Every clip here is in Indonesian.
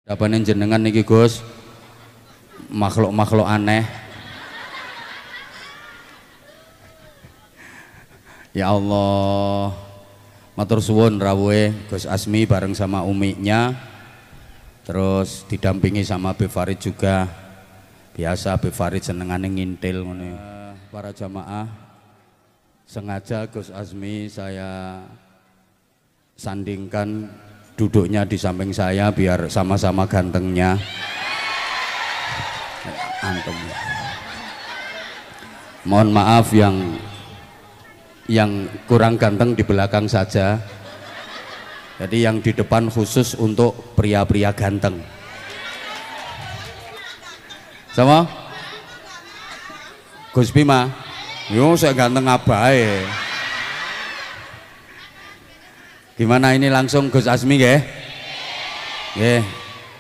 Dapane jenengan niki Gus, makhluk-makhluk aneh. Ya Allah, matur suwun rawuhe Gus Asmi bareng sama uminya, terus didampingi sama Habib Farid juga. Biasa Habib Farid senengane ngintil ngono. Para jamaah, sengaja Gus Asmi saya sandingkan duduknya di samping saya biar sama-sama gantengnya. Antum. Mohon maaf yang kurang ganteng di belakang saja. Jadi yang di depan khusus untuk pria-pria ganteng. Sama? Gus Bima, yo saya ganteng abae. Gimana ini langsung Gus Asmi nggih? Nggih.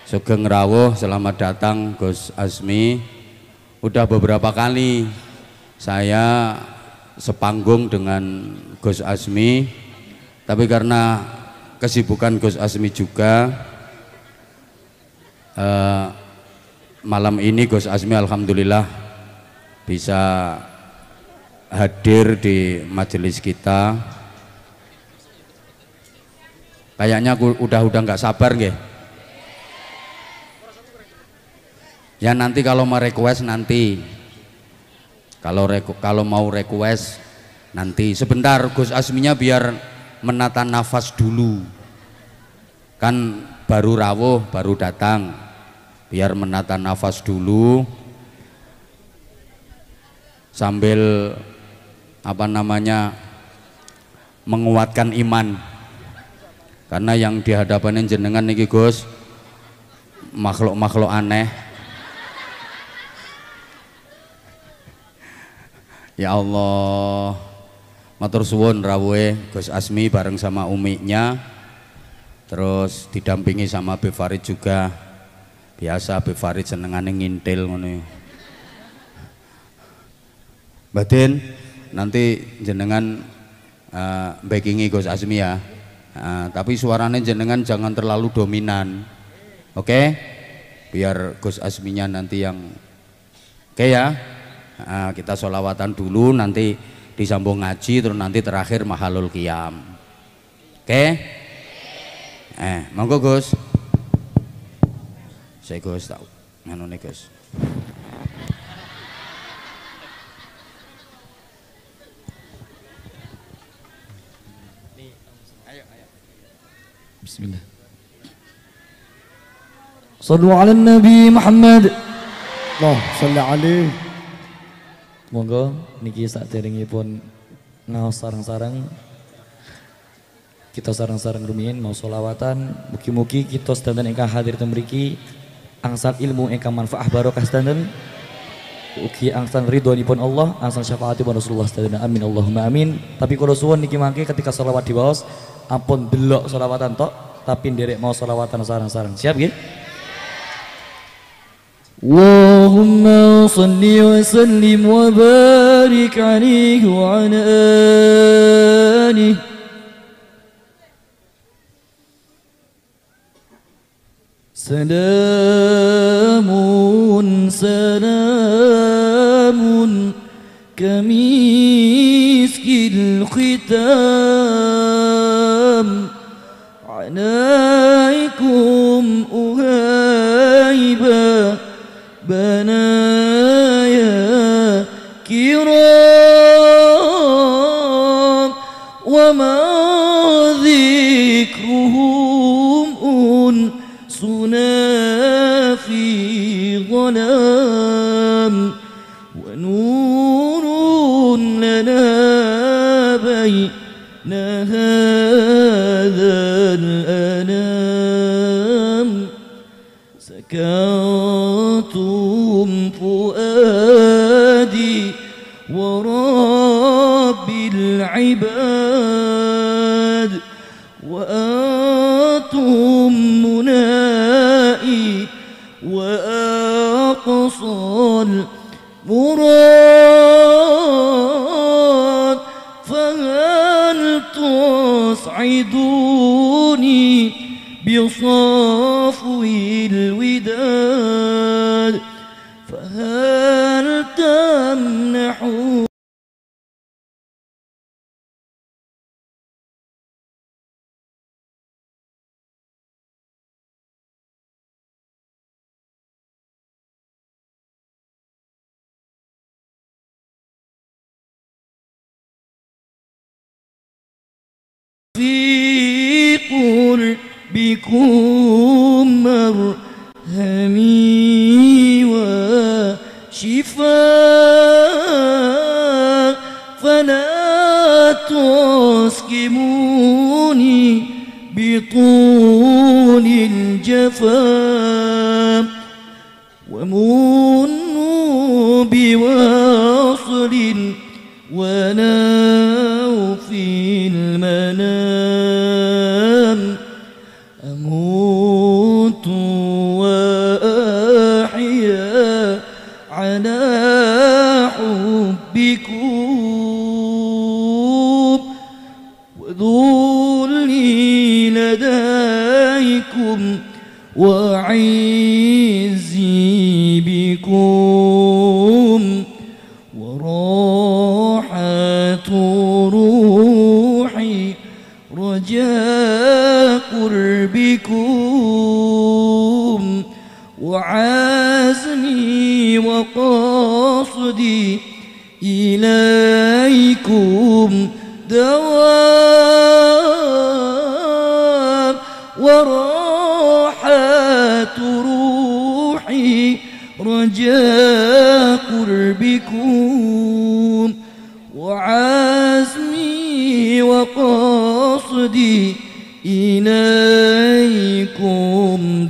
Sugeng rawuh, selamat datang Gus Asmi. Udah beberapa kali saya sepanggung dengan Gus Asmi, tapi karena kesibukan Gus Asmi juga malam ini Gus Asmi alhamdulillah bisa hadir di majelis kita. Kayaknya udah nggak sabar nggih. Ya nanti kalau mau request nanti. Kalau mau request nanti. Sebentar Gus Asminya biar menata nafas dulu. Kan baru rawuh, baru datang. Biar menata nafas dulu. Sambil menguatkan iman. Karena yang di hadapannya jenengan niki Gus, makhluk-makhluk aneh. Ya Allah, matur suwun rawuhe Gus Asmi bareng sama uminya, terus didampingi sama Habib Farid juga. Biasa Habib Farid senengane ngintil ngono. Batin nanti jenengan backingi Gus Asmi ya. Tapi suaranya jenengan jangan terlalu dominan, oke? Biar Gus Asminya nanti yang oke ya. Kita sholawatan dulu, nanti disambung ngaji, terus nanti terakhir mahalul qiyam, oke? Monggo Gus. Saya Gus tahu nganu nih Gus. Bismillah. Sallu ala Nabi Muhammad. Allah salli alaihi. Monggo niki saderengipun ngaos sareng-sareng kita sareng-sareng rumiyin mau sholawatan. Mugi-mugi kita sedanten ingkang hadir teng mriki angsal ilmu ingkang manfaat barokah sedanten. Ugi angsal ridhonipun Allah, angsal syafaatipun Rasulullah sedanten. Amin Allahumma amin. Tapi kula suwun niki mangke ketika sholawat diwaos ampun delok sholawatan tok, tapi nderek mau sholawatan sareng-sareng. Siap nggih? Allahumma shalli wa sallim wa barik alaihi wa ala alihi. Salamun salamun kamiskil khitam alaikum uhaiba banaya kiram wa ma dhikruhum unsuna fi dhalam wa nurun lana bayna hadzal anam سكنتم فؤادي ورب العباد وأنتم منائي وأقصى المراد فهل تصعدوني بصافو الوداد فهل تمنحون في قربكم مرهمي وشفاء فلا تسكموني بطول الجفا ومنوا بواصل ولو في المنام أموت وأحيا على حبكم وذلي لديكم وعزي بكم وراحة روحي رجاء قربكم وعزمي وقصدي إليكم دوام وراحة روحي رجاء قربكم وعزمي وقصدي إليكم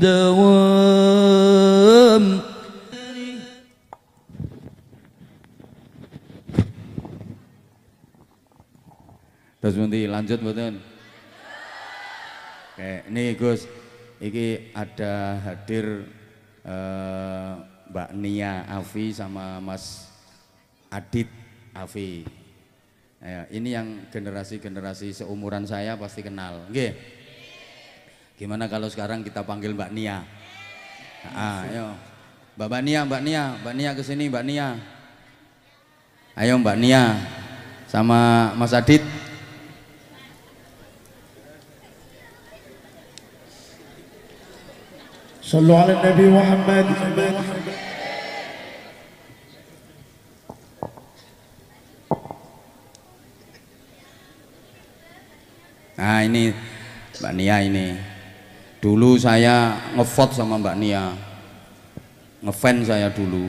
دوام. Terus nanti lanjut mboten. Oke, ini Gus, ini ada hadir Mbak Nia Afi sama Mas Adit Afi. Ya, ini yang generasi-generasi seumuran saya pasti kenal. Nggih. Gimana kalau sekarang kita panggil Mbak Nia? Ayo. Mbak Nia ke sini Mbak Nia. Ayo Mbak Nia sama Mas Adit. Sallu ala Nabi Muhammad. Nah ini Mbak Nia ini. Dulu saya ngevote sama Mbak Nia. Ngefans saya dulu.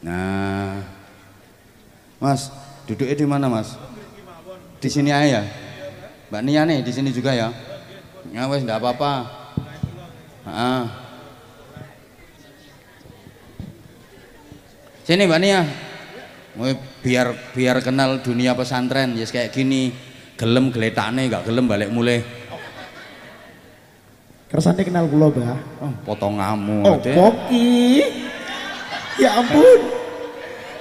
Nah, Mas, duduknya di mana Mas? Di sini aja ya. Mbak Nia nih di sini juga ya. Ya wes enggak apa-apa. Sini Mbak Nia. Biar kenal dunia pesantren ya kayak gini. Gelem gletane enggak gelem balik mulai. Kersane kenal kula, Mbah. Oh, potonganmu. Oh, Poki. Ya ampun.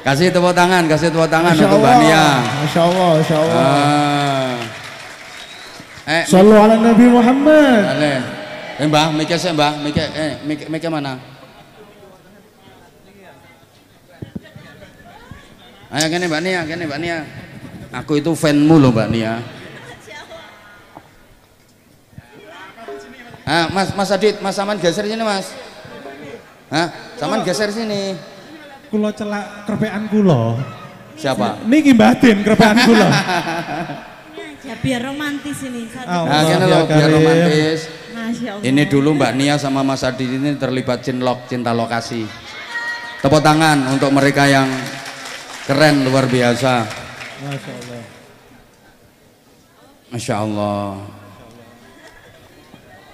Kasih tepuk tangan untuk Mbak Nia. Masya Allah, Masya Allah. Sallu ala Nabi Muhammad. Mbah, mikir sih Mbah, mikir mana? Ayo gini Mbak Nia. Aku itu fanmu loh Mbak Nia. Mas Adit, Mas Saman geser sini Mas. Saman geser sini. Kulo celak kerpean kulo. Siapa? Niki Batin kerpean kulo. Ya biar romantis ini. Biar romantis. Masya Allah. Ini dulu Mbak Nia sama Mas Adit ini terlibat cinta lokasi. Tepuk tangan untuk mereka yang keren luar biasa. Masya Allah. Masya Allah.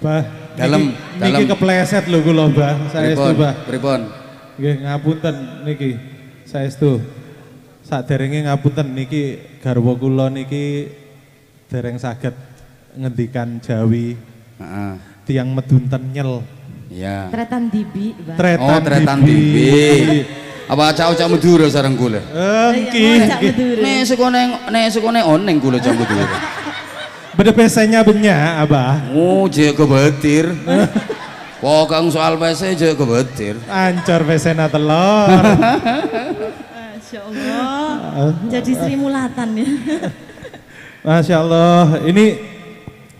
Bah, dalam niki kepleset lho kula, Bah. Saestu, Bah. Pripun? Nggih, ngapunten niki. Saestu. Saderenge ngapunten niki garwa kula niki dereng saged ngendikan Jawi. Tiang medunten nyel. Iya. Tretan dibi, Mbak. Tretan dibi. Apa cak Madura sareng kula? Nggih. Nek sekone oneng kula cak Madura. Beda PC-nya benya, Abah. Oh, je kebetir. Pokoknya soal PC je kebetir. Ancur PC-na telur. Masya Allah. Jadi Sri Mulatan ya. Masya Allah, ini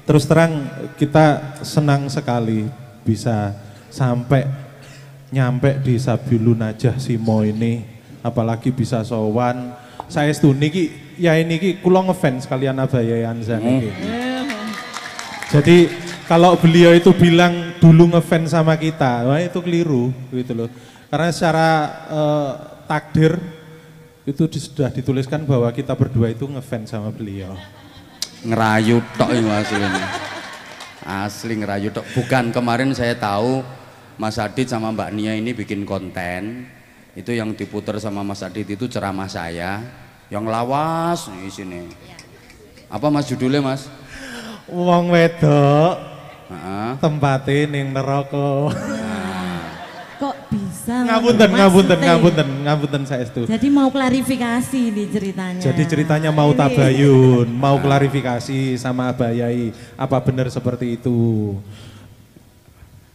terus terang kita senang sekali bisa sampai nyampe di Sabilun Najah Simo ini, apalagi bisa sowan. Saya niki ya ini kula ngefans kalian Abaya Anza niki. Jadi kalau beliau itu bilang dulu ngefans sama kita, wah itu keliru gitu loh. Karena secara takdir itu sudah dituliskan bahwa kita berdua itu ngefans sama beliau. Ngerayu tok ini aslinya. Asli ngerayu tok. Bukan, kemarin saya tahu Mas Adit sama Mbak Nia ini bikin konten. Itu yang diputar sama Mas Adit itu ceramah saya. Yang lawas nih sini. Apa Mas judulnya Mas? Wong wedok Tempatin ning neraka. Kok bisa? Ngapunten saestu. Jadi mau klarifikasi nih ceritanya. Jadi ceritanya mau tabayun, mau klarifikasi sama Abayai, apa benar seperti itu?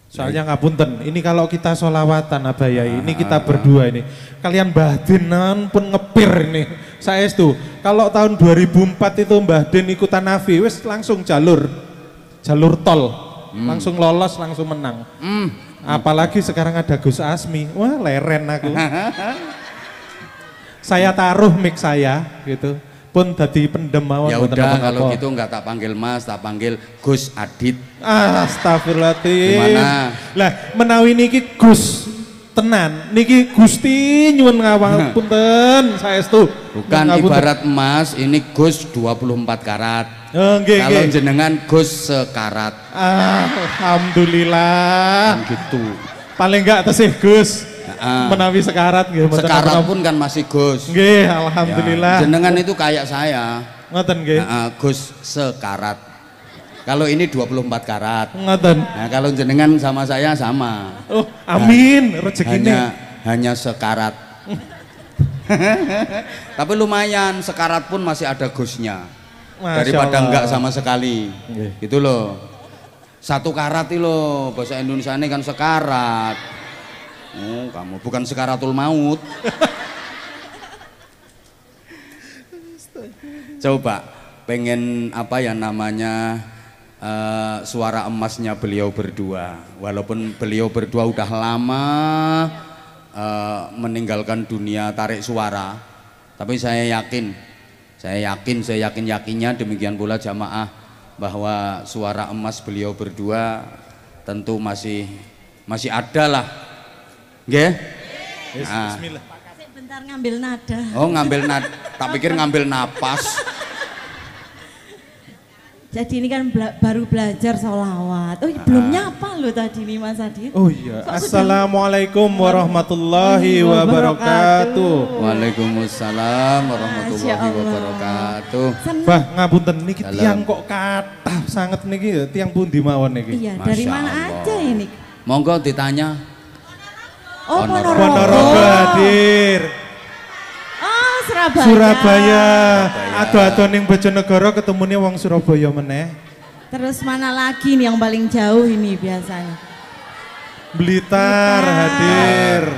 Soalnya ngapunten, ini kalau kita sholawatan Abayai, ini kita berdua ini, kalian Mbah Dinan pun ngepir ini, saestu. Kalau tahun 2004 itu Mbah Din ikutan Nafi, wes langsung jalur tol, langsung lolos, langsung menang. Apalagi sekarang ada Gus Asmi, wah leren aku. Saya taruh mic saya gitu, pun tadi pendem mawon. Ya udah kalau gitu nggak tak panggil Mas, tak panggil Gus Adit. Astagfirullahaladzim. Gimana? Lah menawi niki Gus tenan, niki Gusti nyuwun ngapunten saestu. Bukan ibarat emas, ini Gus 24 karat. Kalau jenengan Gus sekarat. Alhamdulillah. Kan gitu. Paling enggak tesih Gus. Menawi sekarat nggih. Sekarat pun kan masih Gus. Nggih, alhamdulillah. Ya, jenengan itu kayak saya. Ngoten nggih. Gus sekarat. Kalau ini 24 karat. Ngoten. Nah, kalau jenengan sama saya sama. Oh, amin rezekine. Hanya sekarat. Tapi lumayan, sekarat pun masih ada Gusnya. Daripada enggak sama sekali. Gitu loh. 1 karat itu loh, bahasa Indonesia ini kan sekarat. Oh, kamu bukan sekaratul maut. Coba pengen apa ya namanya suara emasnya beliau berdua. Walaupun beliau berdua udah lama meninggalkan dunia tarik suara, tapi saya yakinnya demikian pula jamaah bahwa suara emas beliau berdua tentu masih ada lah. Nggih? Nah. Bismillah. Bentar ngambil nada. Oh, ngambil nada. Tak pikir ngambil napas. Jadi ini kan baru belajar sholawat. Oh, belum nyapa loh tadi nih Mas Adit. Oh iya. Assalamualaikum warahmatullahi wabarakatuh. Waalaikumsalam warahmatullahi wabarakatuh. Bah, ngapunten niki tiang kok kathah sanget niki, tiang pundi mawon niki? Iya, dari mana aja ini? Monggo ditanya. Oh, Ponorogo hadir. Oh, Surabaya. Surabaya. Ado-ado ning Bojonegoro ketemunya wong Surabaya meneh. Terus mana lagi nih yang paling jauh ini biasanya? Blitar hadir.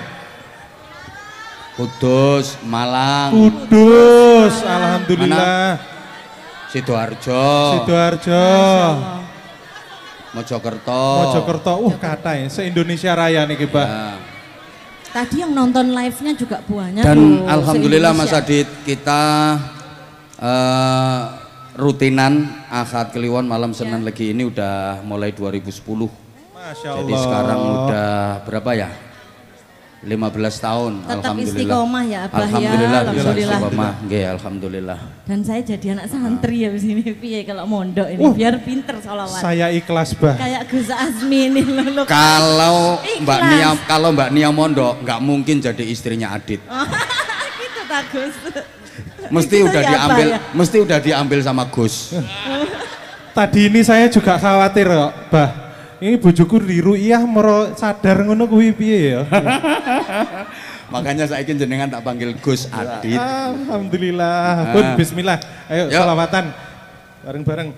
Kudus, Malang. Kudus, alhamdulillah. Sidoarjo. Mojokerto. Kathah se-Indonesia Raya niki, Pak. Ya. Tadi yang nonton live-nya juga banyak. Dan alhamdulillah Mas Adit, kita rutinan Ahad Kliwon malam Senin Legi ini udah mulai 2010. Masya Allah. Jadi sekarang udah berapa ya? 15 tahun. Tetap alhamdulillah. Istiqomah ya Abah alhamdulillah, ya. Alhamdulillah. Istiqomah. Nggih, alhamdulillah. Dan saya jadi anak santri ya di sini piye kalau mondok ini biar pinter sholawat. Saya ikhlas, Bah. Kayak Gus Azmi ini loh. Kalau Mbak Nia mondok nggak mungkin jadi istrinya Adit. Gitu tak Gus. Mesti gitu udah ya, diambil, ya? mesti udah diambil sama Gus. Tadi ini saya juga khawatir kok, Bah. Ini bojoku diru'iyah mero sadar ngono kuwi piye ya. Makanya saya ingin jenengan tak panggil Gus Adit. Alhamdulillah. Pun bismillah. Ayo Yuk. selawatan bareng-bareng.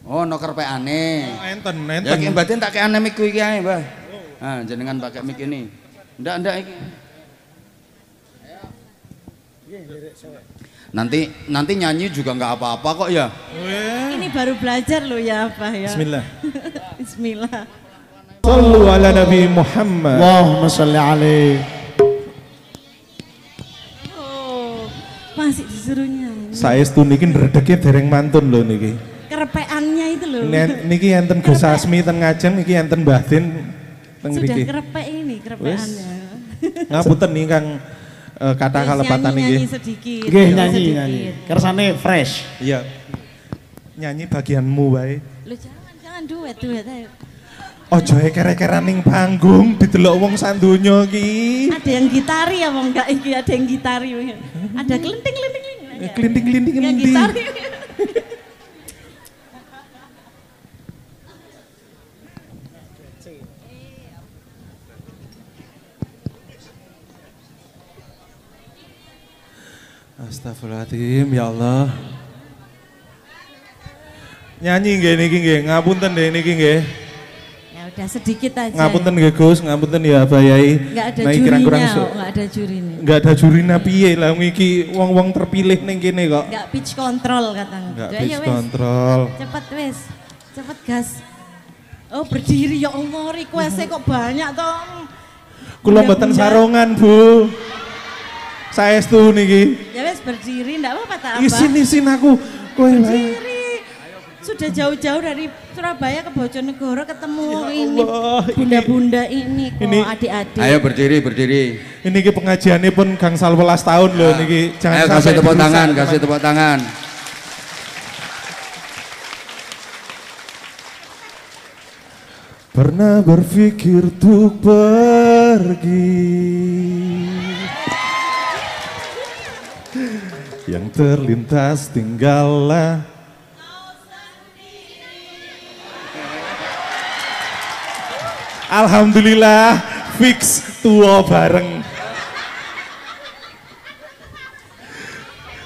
Oh, no kerpeane. Enten, Ya iki mbaten tak kene mic iki ae, Mbah. Nah, jenengan pakai mic ini. Ndak iki. Nanti nyanyi juga nggak apa-apa kok ya. Ini baru belajar loh ya Abah ya. Bismillah. Bismillah. Sallu ala Nabi Muhammad. Allahumma sholli alaihi. Oh, masih disuruh nyanyi. Saestu niki ndredege dereng mantun lho niki. Kerepeannya itu loh. Niki enten Gus Asmi ten Ngajeng, niki enten Mbah Din teng Sudah mriki. kerepek ini kerepeannya. Ngapunten nih Kang kata kalepatan nyanyi niki. sedikit. Nggih sedikit. nyanyi. Kersane fresh. Iya. Nyanyi bagianmu wae. Lu jangan duet ayo. Ojo kere-keran ning panggung didelok wong sandonya ki. Ada yang gitari apa enggak iki? Ada yang gitari. Ada kelenting-kelenting. Kelinting-kelinting Yang ngendi? gitari. Astagfirullahaladzim, ya Allah. Nyanyi nggih niki nggih, ngapunten deh niki nggih. Ya udah sedikit aja. Ngapunten nggih Gus, ngapunten ya Abah Yai. Enggak ada Nah, jurinya, kirang-kirang enggak ada jurinya. Enggak ada jurina piye lah iki wong-wong terpilih ning kene kok. Enggak pitch control katanya. Enggak Ya, pitch ya, wes. control. Cepet wes. Cepet gas. Oh berdiri ya Allah, requestnya kok banyak toh. Kula mboten sarongan, Bu. Saestu niki. Ya wes berdiri, enggak apa-apa tak apa. Isin aku. Kowe wae. Berdiri. Sudah jauh-jauh dari Surabaya ke Bojonegoro ketemu ini Allah, bunda-bunda ini kok ini- adik-adik. Ayo berdiri. Ini ki pengajiannya pun gangsal 11 tahun loh niki. Jangan Ayo sampai kasih tepuk dirusak, tangan, teman. kasih tepuk tangan. Pernah berpikir untuk pergi, yang terlintas tinggallah. Alhamdulillah fix tua bareng.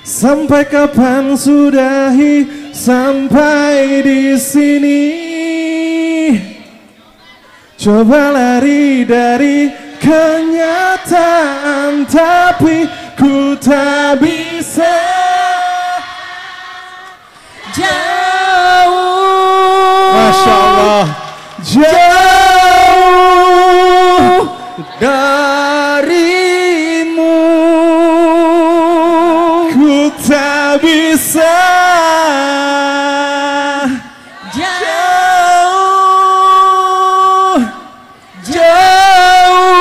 Sampai kapan sudahi sampai di sini? Coba lari dari kenyataan tapi ku tak bisa. Jauh. Masya Allah. Jauh darimu ku tak bisa. Jauh, jauh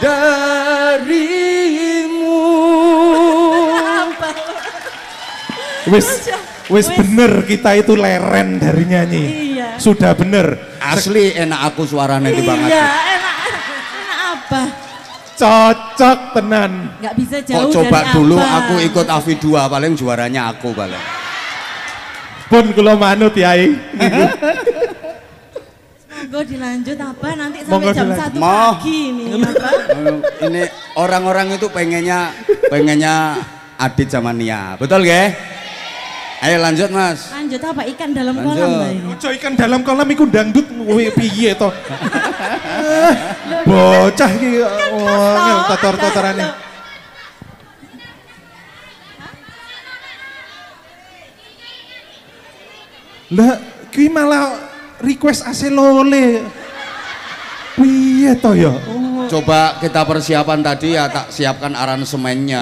darimu. Wis bener kita itu leren dari nyanyi. Iya. Sudah bener. Asli enak aku suaranya itu banget. Iya, enak apa? Cocok tenan. Nggak bisa Kok jauh coba dari dulu apa. aku ikut Avi 2 paling juaranya aku paling. Pun kula manut yai. Monggo dilanjut apa nanti Monggo sampai jam dilanjut. 1 Mau. pagi nih apa? Ini orang-orang itu pengennya Adit sama Nia. Betul gak? Ayo lanjut Mas. Lanjut apa ikan dalam Lanjut. kolam lah ini. Ojo ikan dalam kolam iku dangdut kowe piye to? Bocah iki ngel totor-totorane. Lah kuwi malah request Aselole. Piye to ya? Coba kita persiapan tadi ya tak siapkan aransemennya.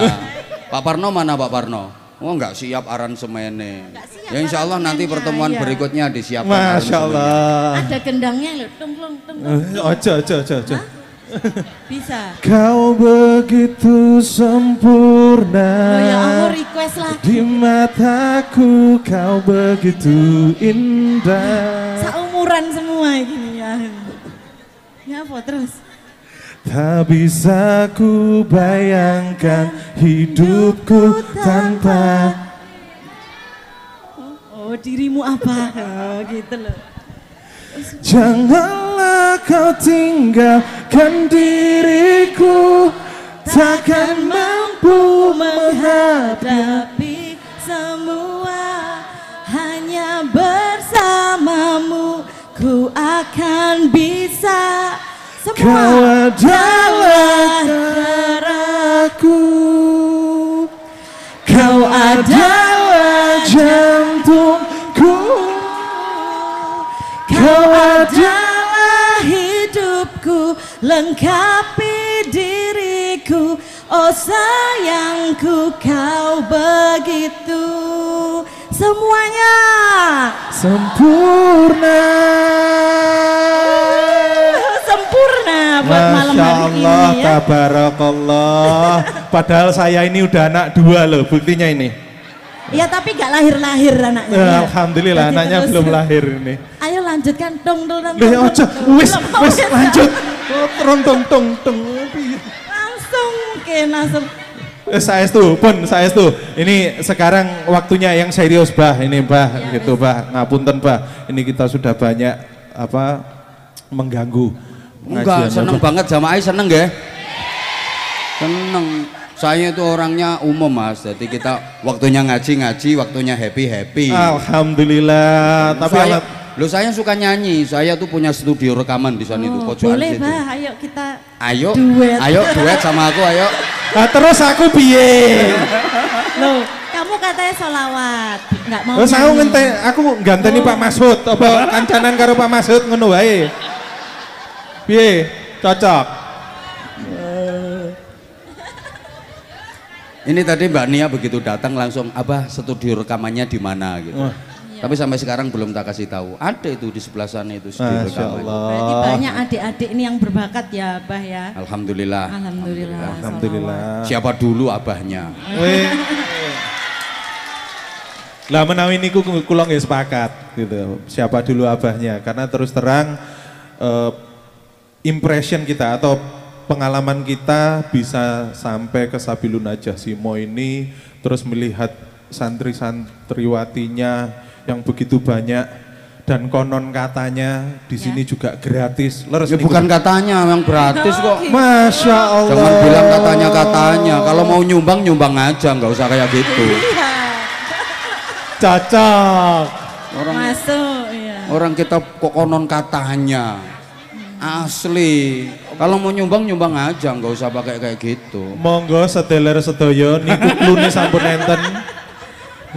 Pak Parno mana Pak Parno? Oh nggak siap aransemennya. Nggak siap Ya insya Allah nanti aransemennya, pertemuan iya. berikutnya disiapkan Masya aransemennya. Allah. Ada gendangnya loh, tung. Ojo. Bisa. Kau begitu sempurna. Oh ya Allah request lagi. Di mataku kau begitu indah. Seumuran semua gini ya. Ya apa terus? Tak bisa ku bayangkan hidupku tanpa. Oh dirimu apa? Oh, gitu loh. Janganlah kau tinggalkan diriku, takkan mampu menghadapi Hadapi semua ku akan bisa. Kau Semua adalah darahku, kau adalah jantungku, kau adalah hidupku, lengkapi diriku. Oh sayangku, kau begitu semuanya sempurna. sempurna buat malam Masya hari Allah, ini ya. tabarakallah. Padahal saya ini udah anak 2 loh, buktinya ini. Ya tapi gak lahir-lahir anaknya. Ya, ya. Alhamdulillah Jadi anaknya terus. belum lahir ini. Ayo lanjutkan dong dong dong. Lih, dong, ojo, dong. wis, Belum, wis, ya. lanjut. Oh, tong tong. Langsung mungkin langsung. Saestu, pun saestu. Ini sekarang waktunya yang serius, Bah. Ini, Bah, gitu, Bah. Ngapunten, Bah. Ini kita sudah banyak mengganggu. Enggak, pengajian, seneng Bah. banget jamaah seneng ya. Seneng. Saya itu orangnya umum Mas, jadi kita waktunya ngaji, waktunya happy. Alhamdulillah. Tapi saya suka nyanyi, saya tuh punya studio rekaman di sana itu pojokan Boleh situ. Bah, ayo kita Ayo, duet. ayo duet sama aku, ayo. nah, terus aku piye? Loh, kamu katanya solawat, nggak mau Terus aku nyanyi. aku ganteni Pak Masud, apa kancanan karo Pak Masud ngono wae. Piye? Cocok. Ini tadi Mbak Nia begitu datang langsung, Abah studio rekamannya di mana gitu. Tapi sampai sekarang belum tak kasih tahu. Ada itu di sebelah sana itu studio Masya rekaman. Berarti banyak adik-adik ini yang berbakat ya Bah ya. Alhamdulillah. Alhamdulillah. Alhamdulillah. Siapa dulu abahnya? Weh. Lah menawi niku kula nggih sepakat gitu. Siapa dulu abahnya? Karena terus terang impression kita atau pengalaman kita bisa sampai ke Sabilun Najah Simo ini, terus melihat santri-santriwatinya yang begitu banyak dan konon katanya di sini juga gratis. Leres Ya niku. bukan katanya, memang gratis kok. Masya Allah. Jangan bilang katanya. Kalau mau nyumbang aja, nggak usah kayak gitu. Iya, Cocok. masuk ya. Orang kita kok konon katanya. Asli. Kalau mau nyumbang aja, nggak usah pakai kayak gitu. Monggo sedeler sedaya niku klune sampun enten.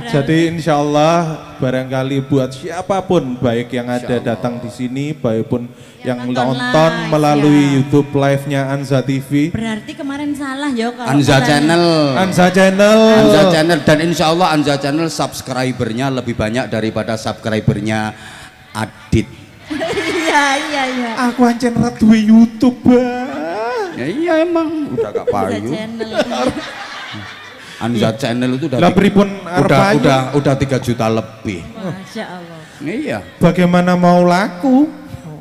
Jadi insya Allah barangkali buat siapapun baik yang ada datang di sini, baik pun yang nonton nonton live, melalui ya. YouTube live-nya Anza TV, Berarti kemarin salah ya kalau Anza katanya- Channel. Anza Channel. Anza Channel dan insya Allah Anza Channel subscribernya lebih banyak daripada subscribernya Adit. Iya. Aku ancen rat duwe YouTube, Bah. Ya iya emang udah gak Anza payu. Channel. Anza Channel itu udah Lah pripun arep payu? udah 3 juta lebih. Masya Allah. Iya. Bagaimana mau laku?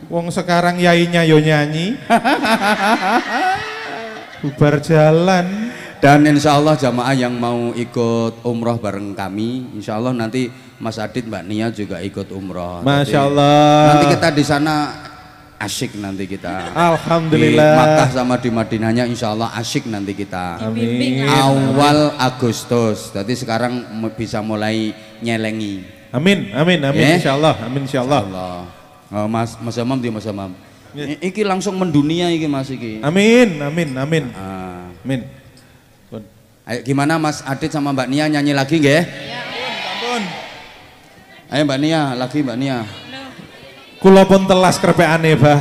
Wong sekarang yainya yo nyanyi. Bubar jalan. Dan insya Allah jamaah yang mau ikut umroh bareng kami, insya Allah nanti Mas Adit, Mbak Nia juga ikut umroh. Masya Jadi, Allah. nanti kita di sana asyik nanti kita. Alhamdulillah. Di Makkah sama di Madinahnya insya Allah asyik nanti kita. Dibimbing Amin. Awal Agustus, jadi sekarang bisa mulai nyelengi. Amin, insya Allah, amin insya Allah. Allah. Oh, Mas Amam di Mas Amam. Iki langsung mendunia iki Mas iki. Amin. Ah. Amin. Ayo gimana Mas Adit sama Mbak Nia nyanyi lagi nggih? Ampun. Ayo Mbak Nia, lagi Mbak Nia. Kula pun telas krepeane, Bah.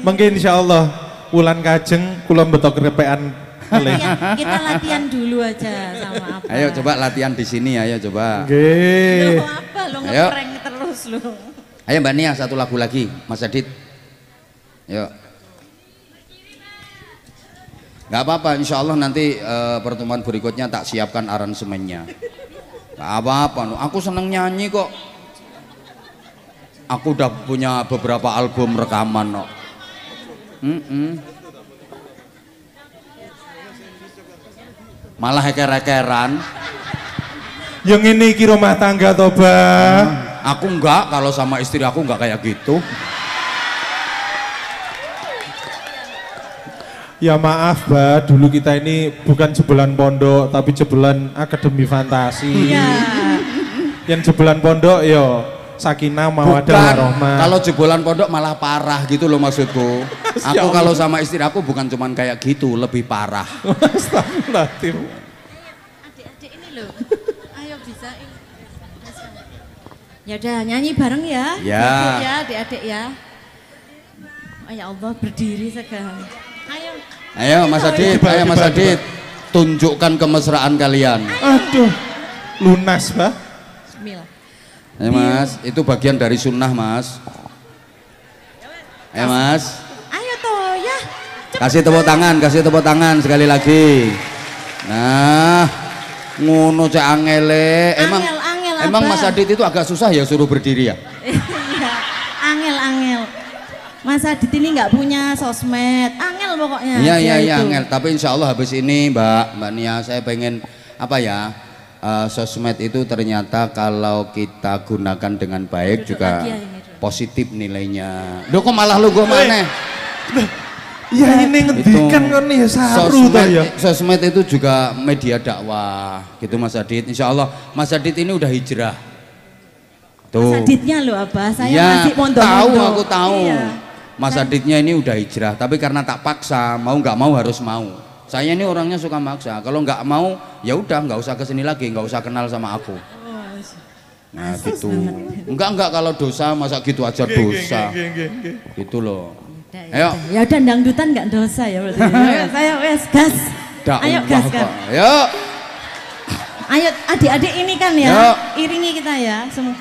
Mungkin insya Allah wulan kajeng kula betok krepean melih. Kita latihan dulu aja sama apa. Ayo coba latihan di sini, ayo coba. Nggih. Loh, apa lo Ayo. ngeprank terus lo. Ayo Mbak Nia satu lagu lagi, Mas Adit. Yuk. Gak apa-apa, insya Allah nanti pertemuan berikutnya tak siapkan aransemennya. Gak apa-apa, aku seneng nyanyi kok. Aku udah punya beberapa album rekaman kok. Malah heker-hekeran. Yang ini iki rumah tangga toh, Bah. Aku enggak, kalau sama istri aku enggak kayak gitu. Ya maaf, Bah, dulu kita ini bukan jebelan pondok tapi jebelan akademi fantasi. Iya. Yang jebelan pondok yo sakinah mawaddah Bukan, warahmah. kalau jebolan pondok malah parah gitu loh maksudku. Aku kalau sama istri aku bukan cuman kayak gitu, lebih parah. Astagfirullahaladzim. Adik-adik ini loh. Ayo bisa ini. Ya udah nyanyi bareng ya. Ya. Ibu ya, adik-adik ya. Oh ya Allah berdiri segala. Ayo. Ayo Mas Adit, ayo Mas Adit. Tunjukkan kemesraan kalian. Aduh, lunas bah. Bismillah. Ayo Mas, itu bagian dari sunnah Mas. Ayo Mas. Ayo toh ya. Kasih tepuk tangan sekali lagi. Nah, ngono cek angele. Emang Mas Adit itu agak susah ya suruh berdiri ya? Iya, angel. Mas Adit ini nggak punya sosmed, angel pokoknya. Iya angel. Tapi insya Allah habis ini Mbak Nia saya pengen apa ya? Sosmed itu ternyata kalau kita gunakan dengan baik Duduk juga lagi ya ini, duduk. positif nilainya. Loh kok malah lu gue mana? Ya ini ngendikan kan nih saru tuh ya. Sosmed itu juga media dakwah gitu Mas Adit. Insya Allah Mas Adit ini udah hijrah. Tuh. Mas Aditnya loh Abah, saya Ya, masih mondok. aku tahu. Iya. Mas Aditnya ini udah hijrah, tapi karena tak paksa, mau nggak mau harus mau. Saya ini orangnya suka maksa. Kalau nggak mau, ya udah nggak usah kesini lagi, nggak usah kenal sama aku. Nah gitu. Enggak kalau dosa masa gitu aja dosa. Gitu loh. Ayo. Ya udah dangdutan nggak dosa ya berarti. Ayo, saya wes gas. Ayo gas kan. Ayo. Ayo adik-adik ini kan ya, Yo. iringi kita ya semua.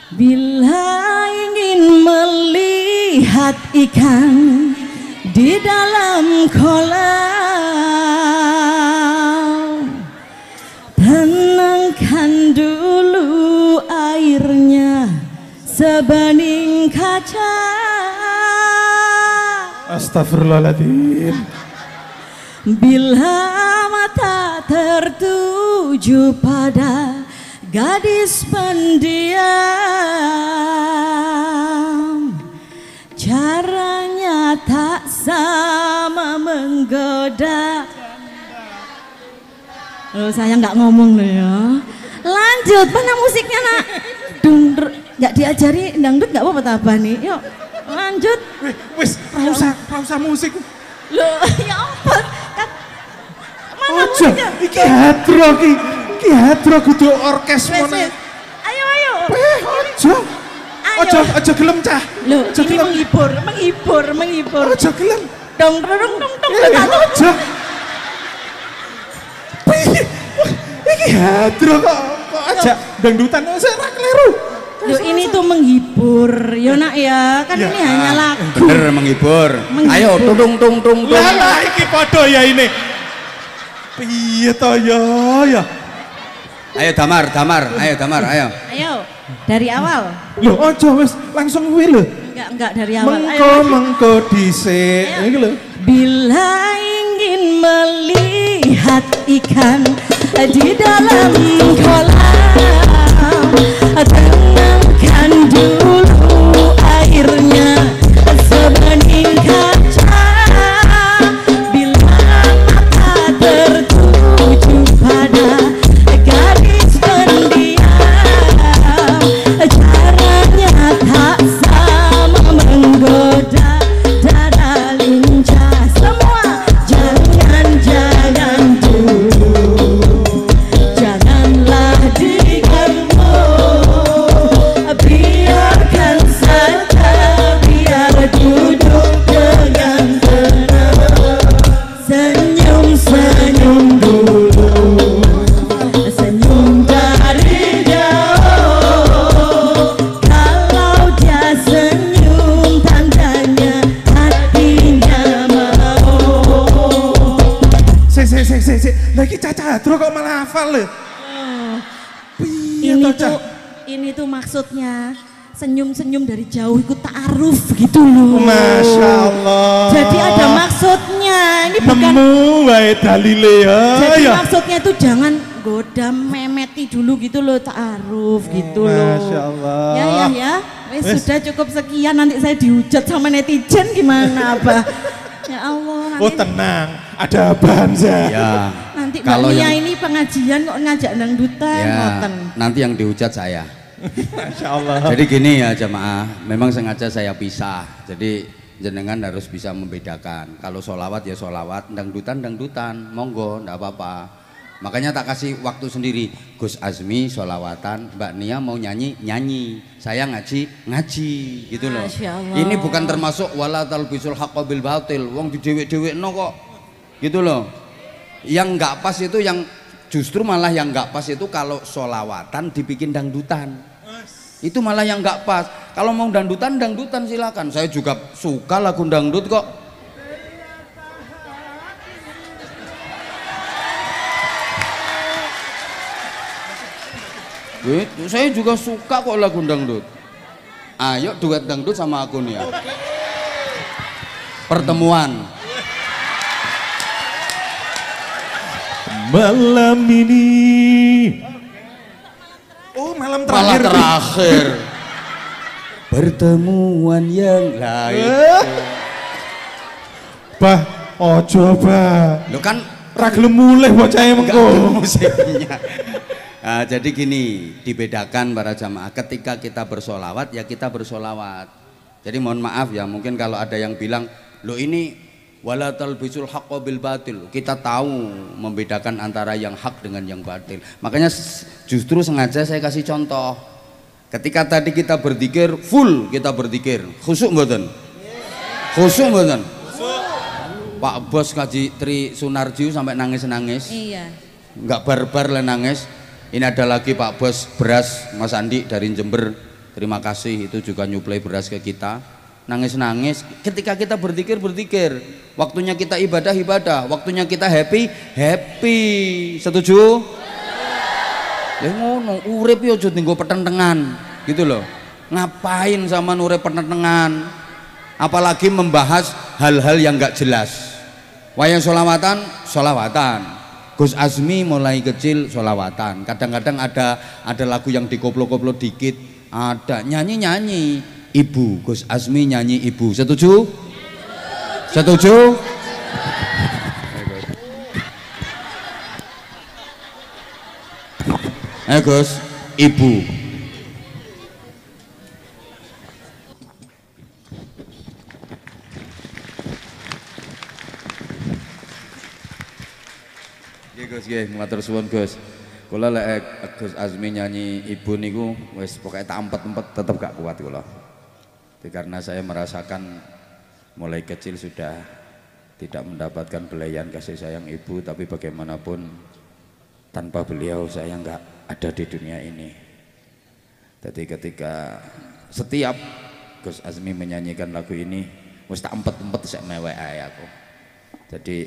Bila ingin melihat ikan di dalam kolam, tenangkan dulu airnya sebanding kaca. Astagfirullahaladzim. Bila mata tertuju pada gadis pendiam, caranya tak sama menggoda. Loh saya nggak ngomong loh ya. Lanjut, mana musiknya nak? Nggak diajari dangdut nggak apa-apa tabah nih. Yuk lanjut. Wis, rausa musik. Loh ya apa? Mana Ojo, musiknya? iki hadro ki. Iki hadro kudu orkes Wes, mono. wes. Ayo. Ojo. Ojo gelem cah. Loh, Ojo ini gelem. menghibur. Ojo gelem. Dong. Ojo. Piye? Iki hadro kok aja dangdutan saya ra kleru. Loh, ini tuh menghibur, ya nak ya, kan ini hanya lagu. Bener menghibur. Ayo tung. Lah iki padha ya ini. Piye to ya. Ayo Damar, ayo. Ayo, dari awal. Loh ojo wis langsung kuwi lho. Enggak dari awal. Ayo. Mengko dhisik. Iki lho. Bila ingin melihat ikan di dalam kolam, tenangkan dulu airnya sebanding kaca. Bila mata tertuju pada gadis pendiam, caranya tak sama menggoda dada lincah. Semua jangan dulu, janganlah diganggu, biarkan saja, biar duduk dengan tenang. Senyum dulu, senyum dari jauh. Kalau dia senyum tandanya hatinya mau. Sik. Lah iki Caca Hadro kok malah hafal lho. Piye Ini to Cah? tuh ini tuh maksudnya senyum-senyum dari jauh ikut ta'aruf gitu loh. Masya Allah. Jadi ada maksudnya, ini bukan. Nemu wae dalile ya. Jadi Ya. maksudnya itu jangan goda memeti dulu gitu loh, ta'aruf gitu loh. Masya Allah. Ya. Wes sudah cukup sekian, nanti saya dihujat sama netizen gimana Abah? Ya Allah. Oh tenang, ada bahan saya. Ya. Nanti Mbak Kalau Nia yang ini pengajian kok ngajak dangdutan, ya, ngoten. nanti yang dihujat saya. Masya Allah. Jadi gini ya jamaah, memang sengaja saya pisah. Jadi jenengan harus bisa membedakan. Kalau sholawat ya sholawat, dangdutan dangdutan, monggo, ndak apa-apa. Makanya tak kasih waktu sendiri. Gus Azmi sholawatan, Mbak Nia mau nyanyi nyanyi, saya ngaji ngaji, gitu loh. Ini bukan termasuk wala talbisul haqqa bil batil. Wong di dewek-dewekno kok, gitu loh. Yang nggak pas itu yang justru malah yang nggak pas itu kalau sholawatan dibikin dangdutan. Itu malah yang nggak pas. Kalau mau dangdutan dangdutan silakan. Saya juga suka lagu dangdut kok. Saya juga suka kok lagu dangdut. Ayo duet dangdut sama aku nih ya. Pertemuan. Malam ini. Oh, malam terakhir. Malam terakhir. Pertemuan yang lain. Bah, ojo bah. Lo kan Ragilem mulih bocahnya mengko. musiknya. Nah, jadi gini, dibedakan para jamaah. Ketika kita bersolawat ya kita bersolawat. Jadi mohon maaf ya, mungkin kalau ada yang bilang, lo ini wala talbisul haqqo bil batil. Kita tahu membedakan antara yang hak dengan yang batil. Makanya justru sengaja saya kasih contoh. Ketika tadi kita berzikir full, kita berzikir khusyuk mboten? Khusyuk mboten? Pak Bos Kaji Tri Sunarjiu sampai nangis-nangis. Iya. Enggak barbar lah nangis. Ini ada lagi Pak Bos beras Mas Andi dari Jember. Terima kasih, itu juga nyuplai beras ke kita. Nangis-nangis. Ketika kita berzikir, waktunya kita ibadah, waktunya kita happy. Setuju? Ya ngono, urip yo aja nggo petentengan, gitu loh. Ngapain sama urip petentengan? Apalagi membahas hal-hal yang enggak jelas. Wayang sholawatan. Gus Azmi mulai kecil sholawatan. Kadang-kadang ada lagu yang dikoplo-koplo dikit. Ada nyanyi-nyanyi. Ibu, Gus Azmi nyanyi ibu. Setuju? Setuju? Gus, ibu. Gus nggih, matur suwun Gus. Kula lek Gus Azmi nyanyi ibu niku wis pokoke tak empet-empet tetep gak kuat kula. Karena saya merasakan mulai kecil sudah tidak mendapatkan belayan kasih sayang ibu, tapi bagaimanapun tanpa beliau saya nggak ada di dunia ini. Jadi ketika setiap Gus Azmi menyanyikan lagu ini wis tak empet-empet sik mewek ae aku. Jadi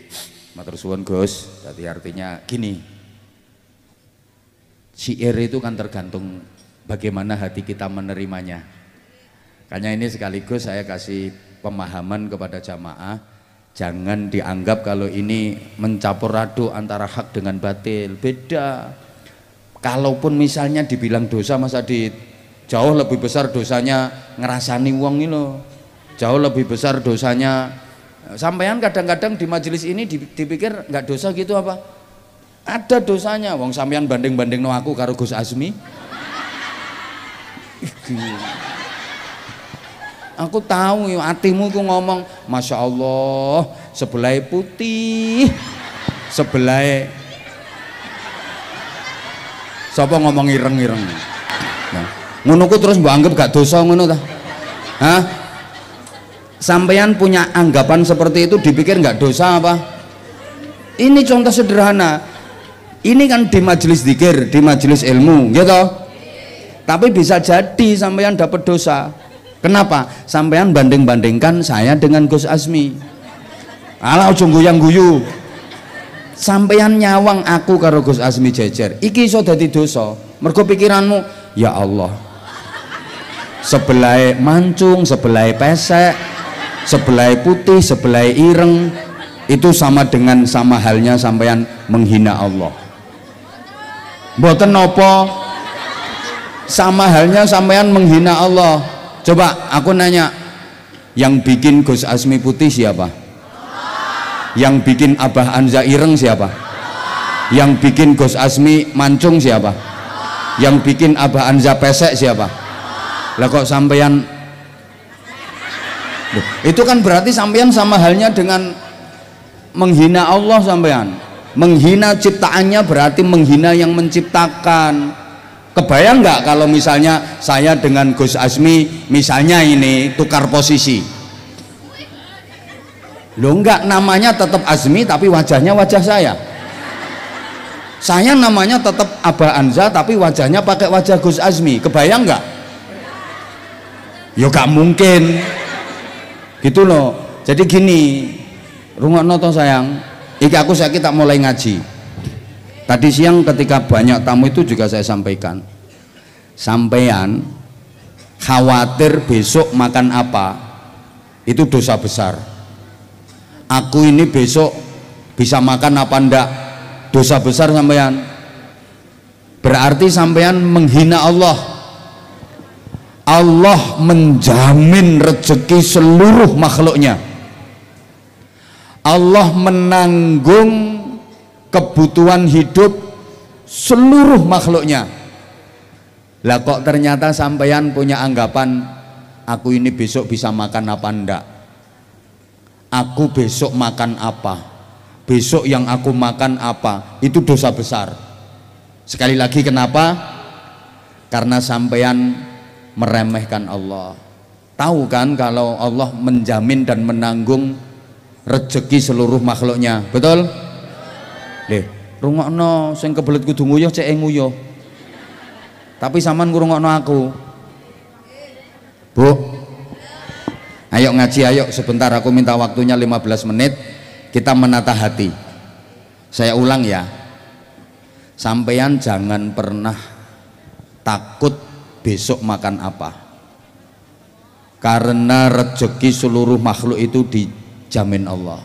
matur suwun Gus, jadi artinya gini, syair itu kan tergantung bagaimana hati kita menerimanya. Makanya ini sekaligus saya kasih pemahaman kepada jamaah, jangan dianggap kalau ini mencampur aduk antara hak dengan batil, beda. Kalaupun misalnya dibilang dosa Mas Adit, jauh lebih besar dosanya ngerasani wong ini loh, jauh lebih besar dosanya. Sampean kadang-kadang di majelis ini dipikir nggak dosa gitu apa? Ada dosanya. Wong sampean banding-banding no aku karo Gus Azmi. Aku tahu hatimu ku ngomong, Masya Allah, sebelah putih, sebelah siapa ngomong ireng-ireng. Nah, ngono ku terus mbok anggap gak dosa ngono ta? Hah? Sampean punya anggapan seperti itu dipikir nggak dosa apa? Ini contoh sederhana. Ini kan di majelis zikir, di majelis ilmu, gitu. Tapi bisa jadi sampean dapat dosa. Kenapa? Sampean banding-bandingkan saya dengan Gus Azmi. Alah ojo guyang-guyu. Sampean nyawang aku karo Gus Azmi jejer. Iki iso dadi dosa. Mergo pikiranmu, ya Allah. Sebelah mancung, sebelah pesek, sebelah putih, sebelah ireng, itu sama halnya sampean menghina Allah. Mboten napa, sama halnya sampean menghina Allah. Coba aku nanya, yang bikin Gus Azmi putih siapa? Yang bikin Abah Anza ireng siapa? Yang bikin Gus Azmi mancung siapa? Yang bikin Abah Anza pesek siapa? Lah kok sampean? Loh, itu kan berarti sampean sama halnya dengan menghina Allah sampean. Menghina ciptaannya berarti menghina yang menciptakan. Kebayang nggak kalau misalnya saya dengan Gus Azmi misalnya ini tukar posisi? Loh enggak, namanya tetap Azmi tapi wajahnya wajah saya. Saya namanya tetap Abah Anza tapi wajahnya pakai wajah Gus Azmi. Kebayang nggak? Ya nggak mungkin. Gitu loh. Jadi gini, rungokno to sayang. Iki aku saiki tak mulai ngaji. Tadi siang ketika banyak tamu itu juga saya sampaikan. Sampean khawatir besok makan apa? Itu dosa besar. Aku ini besok bisa makan apa ndak? Dosa besar sampean. Berarti sampean menghina Allah. Allah menjamin rezeki seluruh makhluknya. Allah menanggung kebutuhan hidup seluruh makhluknya. Lah kok ternyata sampean punya anggapan aku ini besok bisa makan apa ndak? Aku besok makan apa? Besok yang aku makan apa? Itu dosa besar. Sekali lagi kenapa? Karena sampean meremehkan Allah. Tahu kan kalau Allah menjamin dan menanggung rezeki seluruh makhluknya, betul? Leh, rungokno sing kebelet kudu nguyuh cek nguyuh. Tapi sampean ngrungokno aku. Bu. Ayo ngaji, ayo sebentar aku minta waktunya 15 menit. Kita menata hati. Saya ulang ya. Sampean jangan pernah takut besok makan apa. Karena rezeki seluruh makhluk itu dijamin Allah.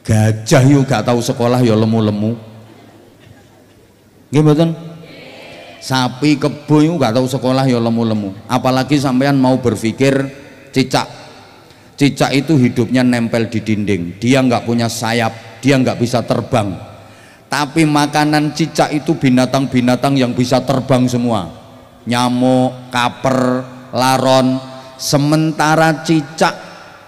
Gajah yuk gak tahu sekolah ya lemu-lemu. Nggih mboten? Sapi kebo yuk gak tahu sekolah ya lemu-lemu. Apalagi sampean mau berpikir cicak. Cicak itu hidupnya nempel di dinding. Dia nggak punya sayap, dia nggak bisa terbang. Tapi makanan cicak itu binatang-binatang yang bisa terbang semua. Nyamuk, kaper, laron. Sementara cicak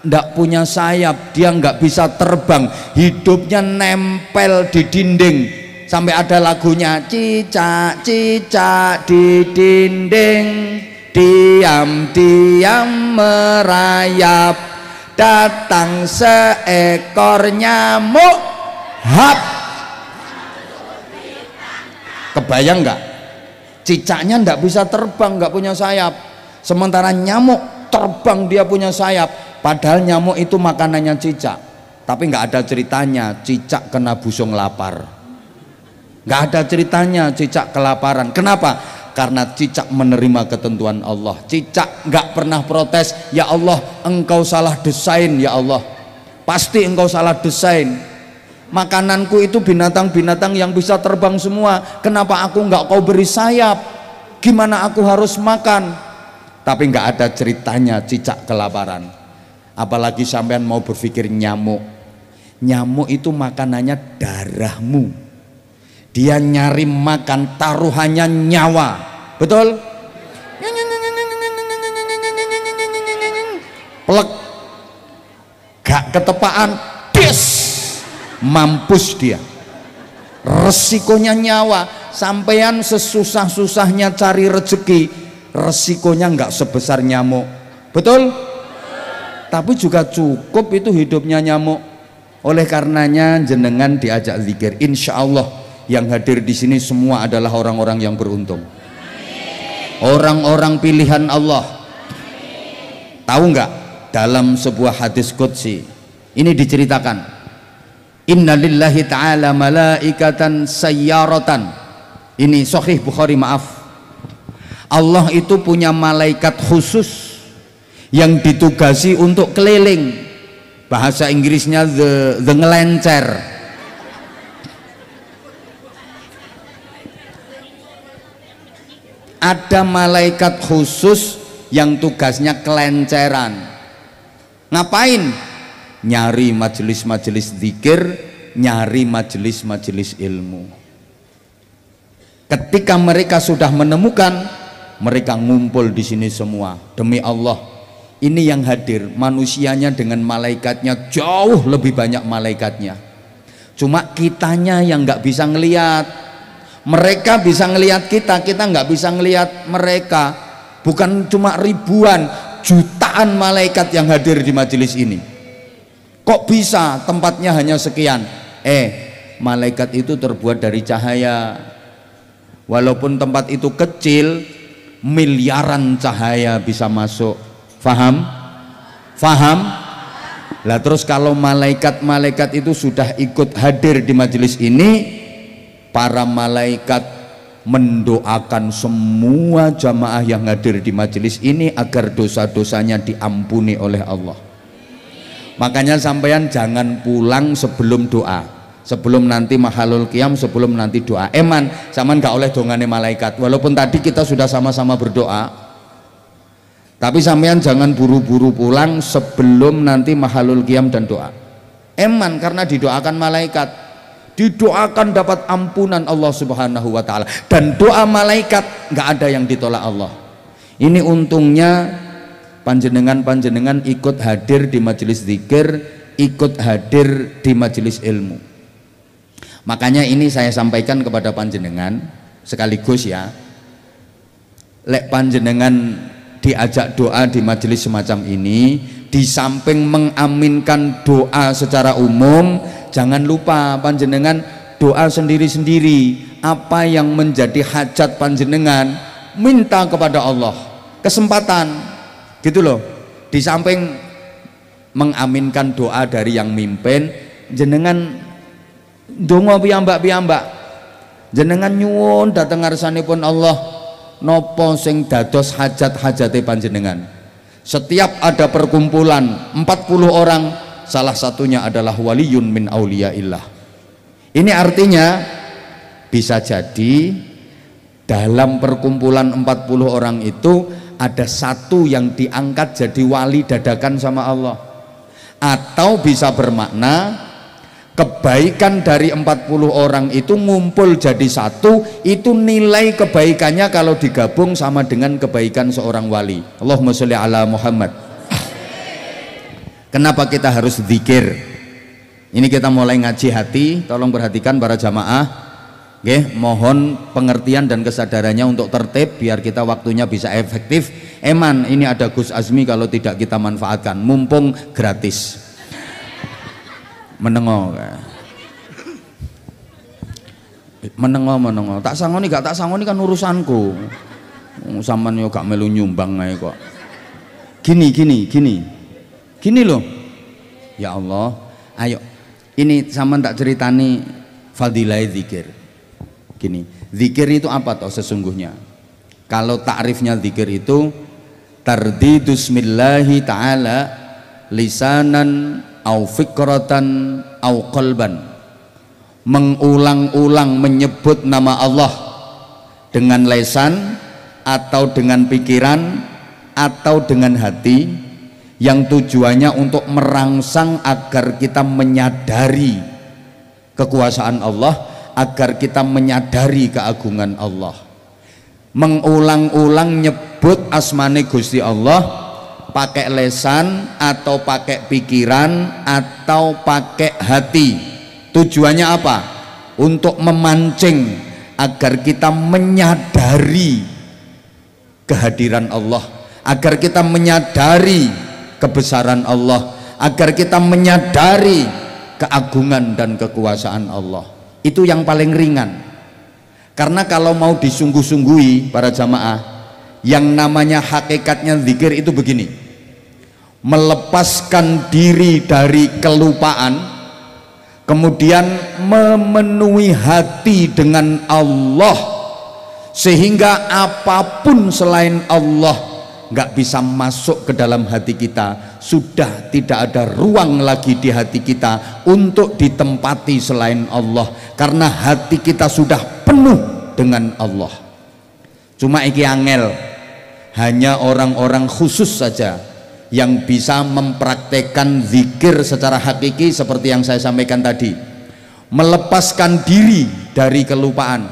nggak punya sayap, dia nggak bisa terbang, hidupnya nempel di dinding. Sampai ada lagunya, cicak cicak di dinding diam-diam merayap, datang seekor nyamuk, hap. Kebayang nggak? Cicaknya nggak bisa terbang, nggak punya sayap. Sementara nyamuk terbang, dia punya sayap. Padahal nyamuk itu makanannya cicak. Tapi nggak ada ceritanya cicak kena busung lapar. Nggak ada ceritanya cicak kelaparan. Kenapa? Karena cicak menerima ketentuan Allah. Cicak nggak pernah protes, ya Allah engkau salah desain, ya Allah pasti engkau salah desain. Makananku itu binatang-binatang yang bisa terbang semua, kenapa aku nggak kau beri sayap? Gimana aku harus makan? Tapi nggak ada ceritanya cicak kelaparan. Apalagi sampean mau berpikir nyamuk. Nyamuk itu makanannya darahmu. Dia nyari makan, taruhannya nyawa, betul? Plek, gak ketepaan, des, mampus dia. Resikonya nyawa. Sampean sesusah-susahnya cari rezeki, resikonya nggak sebesar nyamuk, betul? Tapi juga cukup itu hidupnya nyamuk. Oleh karenanya jenengan diajak zikir. Insya Allah yang hadir di sini semua adalah orang-orang yang beruntung, orang-orang pilihan Allah. Tahu nggak? Dalam sebuah hadis qudsi ini diceritakan, inna lillahi ta'ala malaikatan sayyaratan. Ini Sahih Bukhari, maaf. Allah itu punya malaikat khusus yang ditugasi untuk keliling. Bahasa Inggrisnya the ngelencer. Ada malaikat khusus yang tugasnya kelenceran. Ngapain? Nyari majelis-majelis zikir, nyari majelis-majelis ilmu. Ketika mereka sudah menemukan, mereka ngumpul di sini semua. Demi Allah, ini yang hadir manusianya dengan malaikatnya jauh lebih banyak malaikatnya. Cuma kitanya yang nggak bisa ngelihat. Mereka bisa ngelihat kita, kita nggak bisa ngelihat mereka. Bukan cuma ribuan, jutaan malaikat yang hadir di majelis ini. Kok bisa tempatnya hanya sekian? Malaikat itu terbuat dari cahaya. Walaupun tempat itu kecil, miliaran cahaya bisa masuk. Faham? Faham? Lah terus kalau malaikat-malaikat itu sudah ikut hadir di majelis ini, para malaikat mendoakan semua jamaah yang hadir di majelis ini agar dosa-dosanya diampuni oleh Allah. Makanya sampean jangan pulang sebelum doa, sebelum nanti mahalul qiyam, sebelum nanti doa. Eman, sampean gak oleh dongane malaikat. Walaupun tadi kita sudah sama-sama berdoa, tapi sampean jangan buru-buru pulang sebelum nanti mahalul qiyam dan doa. Eman, karena didoakan malaikat, didoakan dapat ampunan Allah Subhanahu wa ta'ala, dan doa malaikat nggak ada yang ditolak Allah. Ini untungnya panjenengan ikut hadir di majelis zikir, ikut hadir di majelis ilmu. Makanya ini saya sampaikan kepada panjenengan sekaligus ya, lek panjenengan diajak doa di majelis semacam ini, di samping mengaminkan doa secara umum, jangan lupa panjenengan doa sendiri-sendiri. Apa yang menjadi hajat panjenengan, minta kepada Allah kesempatan, gitu loh. Di samping mengaminkan doa dari yang mimpin, jenengan donga piyambak-piyambak, jenengan nyuwun dhateng ngarsanipun Allah nopo sing dados hajat-hajate panjenengan. Setiap ada perkumpulan 40 orang, salah satunya adalah waliyun min auliyaillah. Ini artinya bisa jadi dalam perkumpulan 40 orang itu ada satu yang diangkat jadi wali dadakan sama Allah. Atau bisa bermakna kebaikan dari 40 orang itu ngumpul jadi satu, itu nilai kebaikannya kalau digabung sama dengan kebaikan seorang wali. Allahumma sholli ala Muhammad. Kenapa kita harus zikir? Ini kita mulai ngaji hati, tolong perhatikan para jamaah. Oke, mohon pengertian dan kesadarannya untuk tertib biar kita waktunya bisa efektif. Eman, ini ada Gus Azmi, kalau tidak kita manfaatkan, mumpung gratis. Menengo tak sangoni gak tak sangoni kan urusanku. Sampeyan yo gak melu nyumbang ae kok. Gini loh. Ya Allah, ayo ini sampean tak ceritani fadilah zikir. Gini, zikir itu apa toh sesungguhnya? Kalau takrifnya zikir itu tardidus millahi ta'ala lisanan au fikratan au qalban, mengulang-ulang menyebut nama Allah dengan lesan atau dengan pikiran atau dengan hati, yang tujuannya untuk merangsang agar kita menyadari kekuasaan Allah, agar kita menyadari keagungan Allah. Mengulang-ulang nyebut asmane Gusti Allah pakai lesan atau pakai pikiran atau pakai hati. Tujuannya apa? Untuk memancing agar kita menyadari kehadiran Allah, agar kita menyadari kebesaran Allah, agar kita menyadari keagungan dan kekuasaan Allah. Itu yang paling ringan. Karena kalau mau disungguh-sungguhi para jamaah, yang namanya hakikatnya zikir itu begini: melepaskan diri dari kelupaan, kemudian memenuhi hati dengan Allah, sehingga apapun selain Allah nggak bisa masuk ke dalam hati kita. Sudah tidak ada ruang lagi di hati kita untuk ditempati selain Allah, karena hati kita sudah penuh dengan Allah. Cuma iki angel, hanya orang-orang khusus saja yang bisa mempraktekkan zikir secara hakiki seperti yang saya sampaikan tadi. Melepaskan diri dari kelupaan.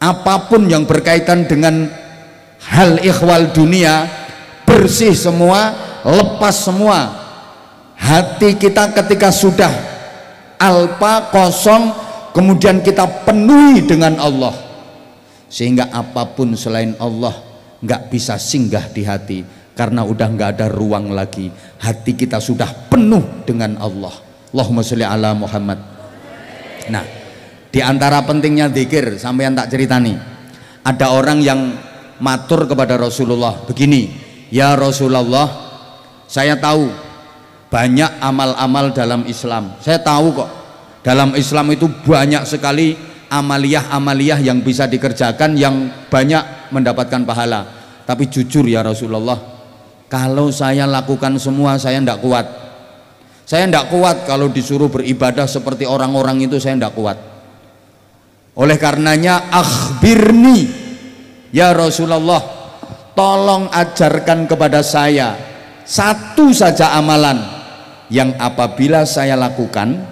apapun yang berkaitan dengan hal ikhwal dunia, bersih semua, lepas semua. Hati kita ketika sudah alpa, kosong, kemudian kita penuhi dengan Allah, sehingga apapun selain Allah nggak bisa singgah di hati, karena udah nggak ada ruang lagi. Hati kita sudah penuh dengan Allah. Allahumma sholli ala Muhammad. Nah, di antara pentingnya zikir, sampeyan tak ceritani, ada orang yang matur kepada Rasulullah begini, ya Rasulullah, saya tahu banyak amal-amal dalam Islam, saya tahu kok dalam Islam itu banyak sekali amaliyah-amaliyah yang bisa dikerjakan, yang banyak mendapatkan pahala. Tapi jujur ya Rasulullah, kalau saya lakukan semua saya tidak kuat. Saya tidak kuat kalau disuruh beribadah seperti orang-orang itu, saya tidak kuat. Oleh karenanya akhbirni ya Rasulullah, tolong ajarkan kepada saya satu saja amalan yang apabila saya lakukan,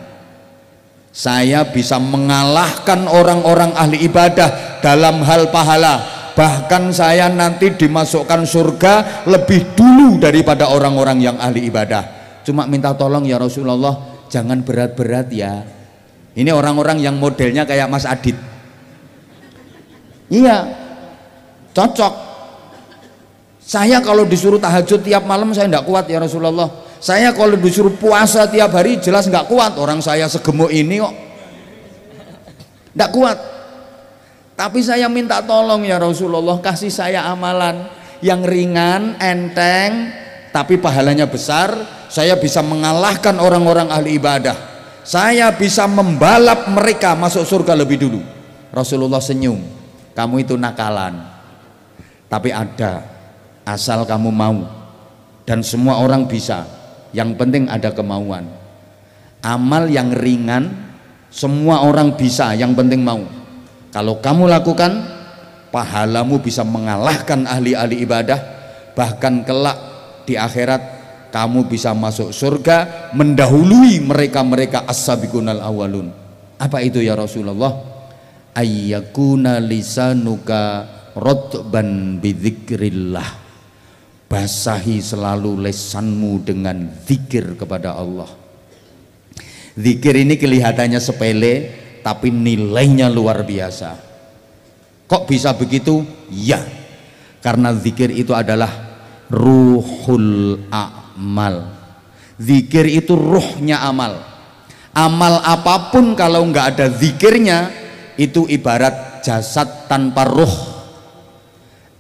saya bisa mengalahkan orang-orang ahli ibadah dalam hal pahala. Bahkan saya nanti dimasukkan surga lebih dulu daripada orang-orang yang ahli ibadah. Cuma minta tolong ya Rasulullah, jangan berat-berat ya. Ini orang-orang yang modelnya kayak Mas Adit. Iya, cocok. Saya kalau disuruh tahajud tiap malam saya tidak kuat ya Rasulullah. Saya kalau disuruh puasa tiap hari jelas nggak kuat. Orang saya segemuk ini kok nggak kuat. Tapi saya minta tolong ya Rasulullah, kasih saya amalan yang ringan, enteng, tapi pahalanya besar. Saya bisa mengalahkan orang-orang ahli ibadah. Saya bisa membalap mereka masuk surga lebih dulu. Rasulullah senyum, kamu itu nakalan, tapi ada, asal kamu mau. Dan semua orang bisa, yang penting ada kemauan. Amal yang ringan semua orang bisa, yang penting mau. Kalau kamu lakukan, pahalamu bisa mengalahkan ahli-ahli ibadah. Bahkan kelak di akhirat kamu bisa masuk surga mendahului mereka-mereka as-sabiqunal awalun. Apa itu ya Rasulullah? Ayyakuna lisanuka rotban bidzikrillah, basahi selalu lesanmu dengan zikir kepada Allah. Zikir ini kelihatannya sepele, tapi nilainya luar biasa. Kok bisa begitu? Ya, karena zikir itu adalah ruhul amal. Zikir itu ruhnya amal. Amal apapun kalau nggak ada zikirnya, itu ibarat jasad tanpa ruh.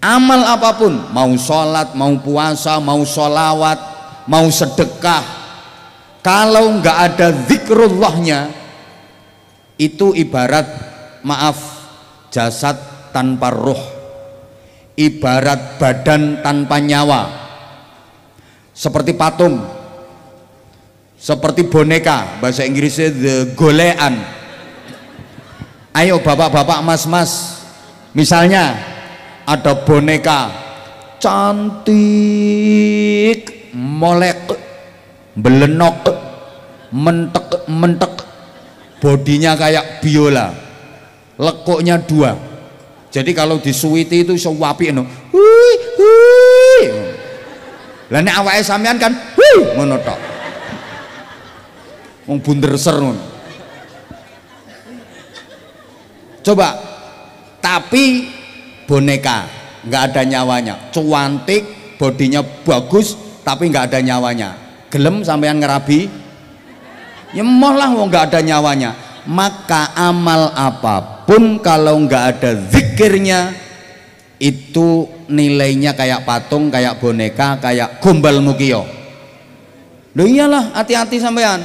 Amal apapun, mau sholat, mau puasa, mau sholawat, mau sedekah, kalau nggak ada zikrullahnya, itu ibarat, maaf, jasad tanpa ruh, ibarat badan tanpa nyawa, seperti patung, seperti boneka, bahasa Inggrisnya the golean. Ayo bapak-bapak, mas-mas, misalnya ada boneka cantik, molek, belenok, mentek, bodinya kayak biola, lekuknya 2. Jadi kalau disuwiti itu sewapi no. Hui, hui. Lah nek awake sampean kan ngono tok. Wong bunder ser ngono. Coba, tapi boneka nggak ada nyawanya, cuantik, bodinya bagus, tapi nggak ada nyawanya. Gelem sampean ngerabi? Ya moh lah, wong nggak ada nyawanya. Maka amal apapun kalau nggak ada zikirnya, itu nilainya kayak patung, kayak boneka, kayak gombal mukio. Loh iyalah, hati-hati sampean.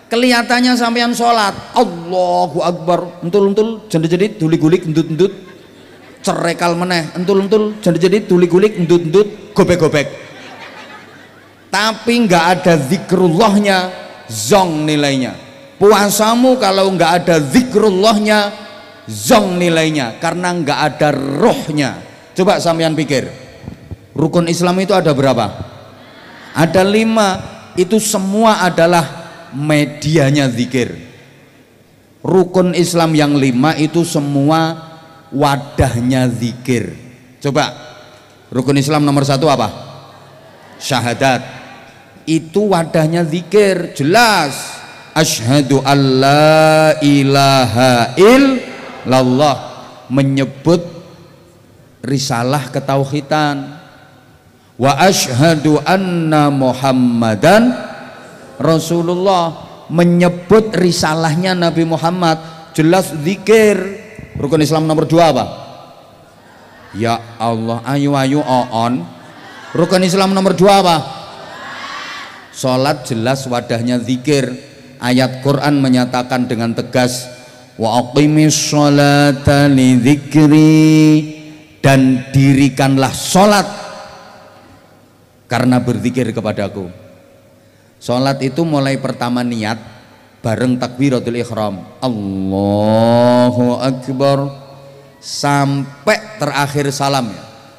Kelihatannya sampean sholat, Allahu Akbar, entul-entul, jendit-jendit, dulik-gulik, endut-endut, cerekal meneh, entul-entul, jendit-jendit, dulik-gulik, endut-endut, gobek-gobek. Tapi nggak ada zikrullahnya, zong nilainya. Puasamu kalau nggak ada zikrullahnya, zong nilainya, karena nggak ada rohnya. Coba sampean pikir, rukun Islam itu ada berapa? Ada 5. Itu semua adalah medianya zikir. Rukun Islam yang 5 itu semua wadahnya zikir. Coba, rukun Islam nomor 1 apa? Syahadat. Itu wadahnya zikir, jelas. Asyhadu alla ilaha illallah, menyebut risalah ketauhidan. Wa asyhadu anna Muhammadan Rasulullah, menyebut risalahnya Nabi Muhammad, jelas zikir. Rukun Islam nomor 2 apa? Ya Allah, ayu on. Rukun Islam nomor 2 apa? Salat, jelas wadahnya zikir. Ayat Quran menyatakan dengan tegas, wa aqimis sholata li dzikri, dan dirikanlah salat karena berzikir kepadaku. Salat itu mulai pertama niat bareng takbiratul ihram, Allahu Akbar, sampai terakhir salam.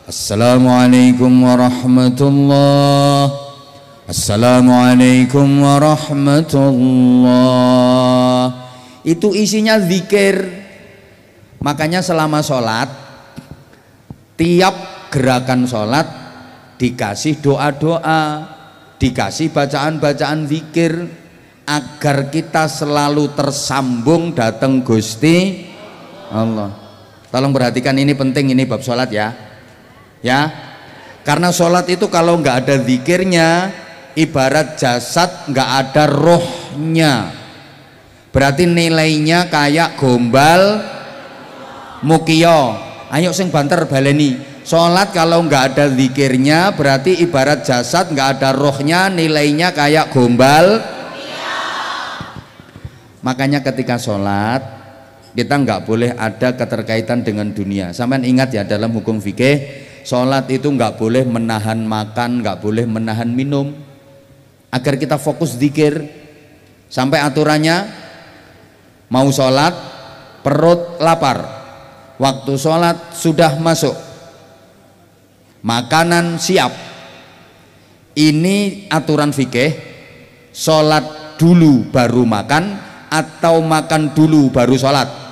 Assalamualaikum warahmatullahi, Assalamualaikum warahmatullah. Itu isinya zikir. Makanya selama sholat, tiap gerakan sholat dikasih doa-doa, dikasih bacaan-bacaan zikir, agar kita selalu tersambung datang Gusti Allah. Tolong perhatikan, ini penting, ini bab sholat ya. Ya, karena sholat itu kalau nggak ada zikirnya, ibarat jasad nggak ada rohnya, berarti nilainya kayak gombal mukiyo. Ayo sing banter baleni, sholat kalau nggak ada zikirnya berarti ibarat jasad nggak ada rohnya, nilainya kayak gombal. Makanya ketika sholat kita nggak boleh ada keterkaitan dengan dunia. Sampean ingat ya, dalam hukum fikih sholat itu nggak boleh menahan makan, nggak boleh menahan minum, agar kita fokus zikir. Sampai aturannya, mau sholat perut lapar, waktu sholat sudah masuk, makanan siap. Ini aturan fikih. Sholat dulu baru makan atau makan dulu baru sholat?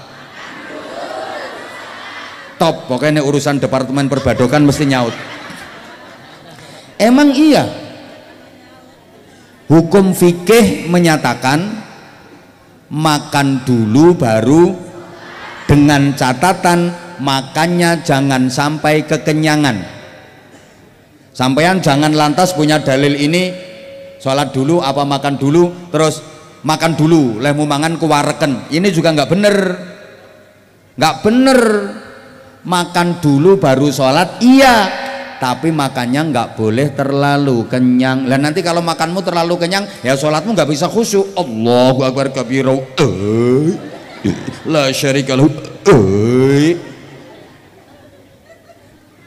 Top, pokoknya urusan departemen perbadokan mesti nyaut. Emang iya, hukum fikih menyatakan makan dulu baru, dengan catatan makannya jangan sampai kekenyangan. Sampean jangan lantas punya dalil ini, sholat dulu apa makan dulu, terus makan dulu lemu mangan kuwareken. Ini juga nggak bener, nggak bener. Makan dulu baru sholat, iya, tapi makannya nggak boleh terlalu kenyang. Lah nanti kalau makanmu terlalu kenyang, ya sholatmu nggak bisa khusyuk. Allahu Akbar kabira, la syarikalahu.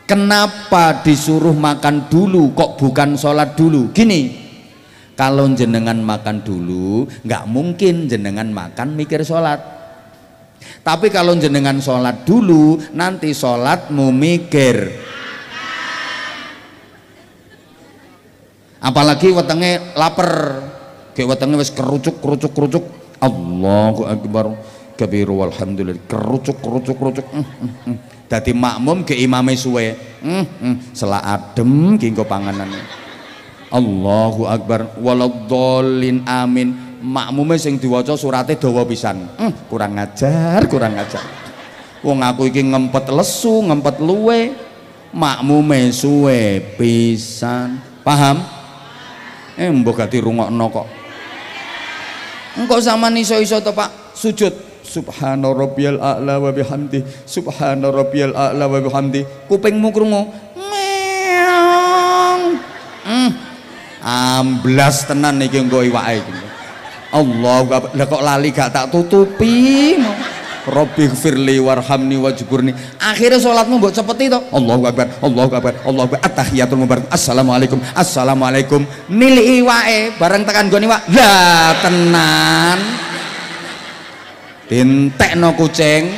Kenapa disuruh makan dulu kok bukan sholat dulu? Gini, kalau jenengan makan dulu, nggak mungkin jenengan makan mikir sholat. Tapi kalau jenengan sholat dulu, nanti sholatmu mikir. Apalagi wetenge lapar, kayak wetenge wis kerucuk. Allahu Akbar kabiru walhamdulillah, kerucuk. Dadi makmum ke imame suwe, selak adem ki engko panganane. Allahu Akbar waladhdallin amin. Makmume sing diwaca surate dawa pisan. Kurang ajar. Wong aku iki ngempet lesu, ngempet luwe, makmume suwe pisan. Paham? Mbok gak dirungokno kok. Engko sampean iso-iso to Pak sujud. Subhana rabbiyal a'la wa bihamdi. Subhana rabbiyal a'la wa bihamdi. Kupingmu krungu. Meong. Amblas tenan iki engko iwake iki. Allah, lah kok lali gak tak tutupi. Rabbi gfirli warhamni wajburni. Akhirnya sholatmu mbok cepeti to. Allahu Akbar, Allahu Akbar, Allahu Akbar. At-tahiyatul mubarak. Assalamualaikum, assalamualaikum. Nili iwake bareng tekan gone iwak. Lah tenan. Dintekno kucing.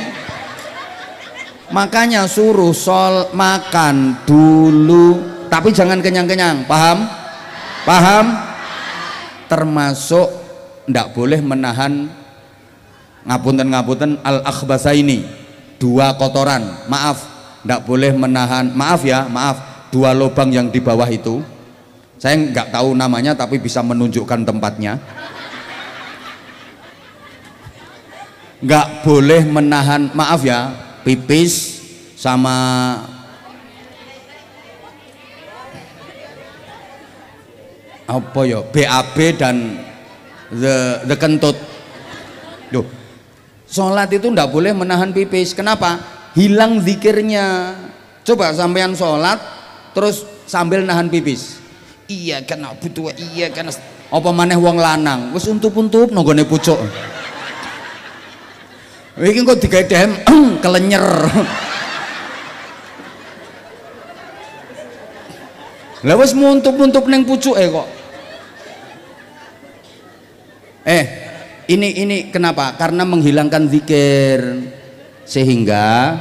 Makanya suruh makan dulu, tapi jangan kenyang-kenyang. Paham? Termasuk ndak boleh menahan ngapunten al-akhbasa ini, 2 kotoran, maaf, tidak boleh menahan, maaf ya, maaf, 2 lubang yang di bawah itu, saya nggak tahu namanya tapi bisa menunjukkan tempatnya. Nggak boleh menahan, maaf ya, pipis sama apa ya, BAB dan the kentut. Duh, sholat itu ndak boleh menahan pipis. Kenapa? Hilang zikirnya. Coba sampean sholat terus sambil nahan pipis. Iya kan butuh, iya kan apa maneh wong lanang wis untup-untup nanggone pucuk. Iki kok digawe dem kelenyer. Lah wis muntup-muntup ning pucuke kok. Ini kenapa? Karena menghilangkan zikir, sehingga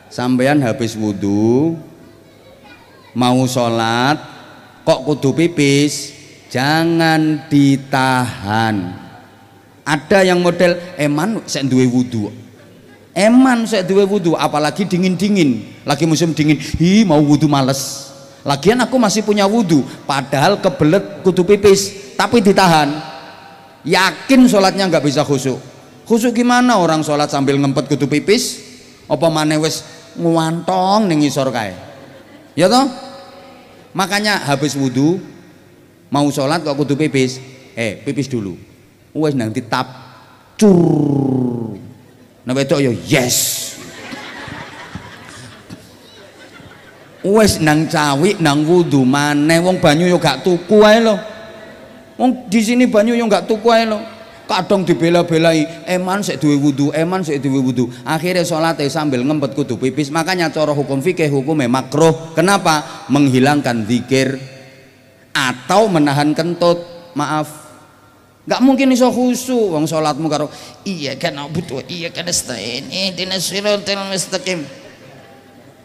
sampean habis wudhu mau sholat kok kudu pipis, jangan ditahan. Ada yang model eman saya duwe wudhu, eman saya duwe wudhu, apalagi dingin-dingin, lagi musim dingin, mau wudhu males, lagian aku masih punya wudhu, padahal kebelet kudu pipis tapi ditahan. Yakin sholatnya nggak bisa khusyuk. Khusyuk gimana orang sholat sambil ngempet kudu pipis, apa maneh wis nguantong ning ngisor kae, ya toh? Makanya habis wudhu mau sholat kok kudu pipis, pipis dulu, wes nang ditap cur, nah wedok yo yes, wes nang cawi nang wudhu maneh wong banyu yo gak tuku ae lho. Wong di sini banyu yo gak tuku ae lho. Kadang dibela-belai, eman sik duwe wudu, eman sik duwe wudu. Akhirnya salate sambil ngempet kudu pipis. Makanya cara hukum fikih hukumnya makruh. Kenapa? Menghilangkan zikir atau menahan kentut. Maaf, nggak mungkin iso khusyuk wong salatmu karo iya kan butuh, iya kan nasta'in ihdinas siratal mustaqim.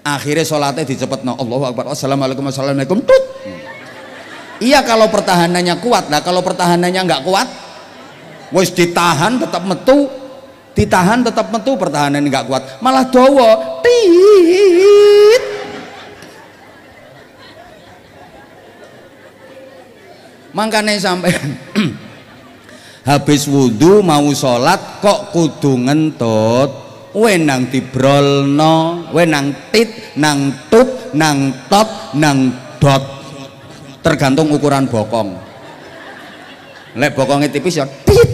Akhirnya salatnya dicepetno, Allahu Akbar, assalamualaikum wassalamualaikum tut. Iya kalau pertahanannya kuat. Nah kalau pertahanannya nggak kuat, wis ditahan tetap metu, ditahan tetap metu, pertahanan nggak kuat malah dawa tit. Makanya sampai habis wudhu mau sholat kok kudu ngentut, wenang dibrolno, wenang tit, nang tut, nang tot, nang dot, tergantung ukuran bokong. Lek bokongnya tipis ya tit,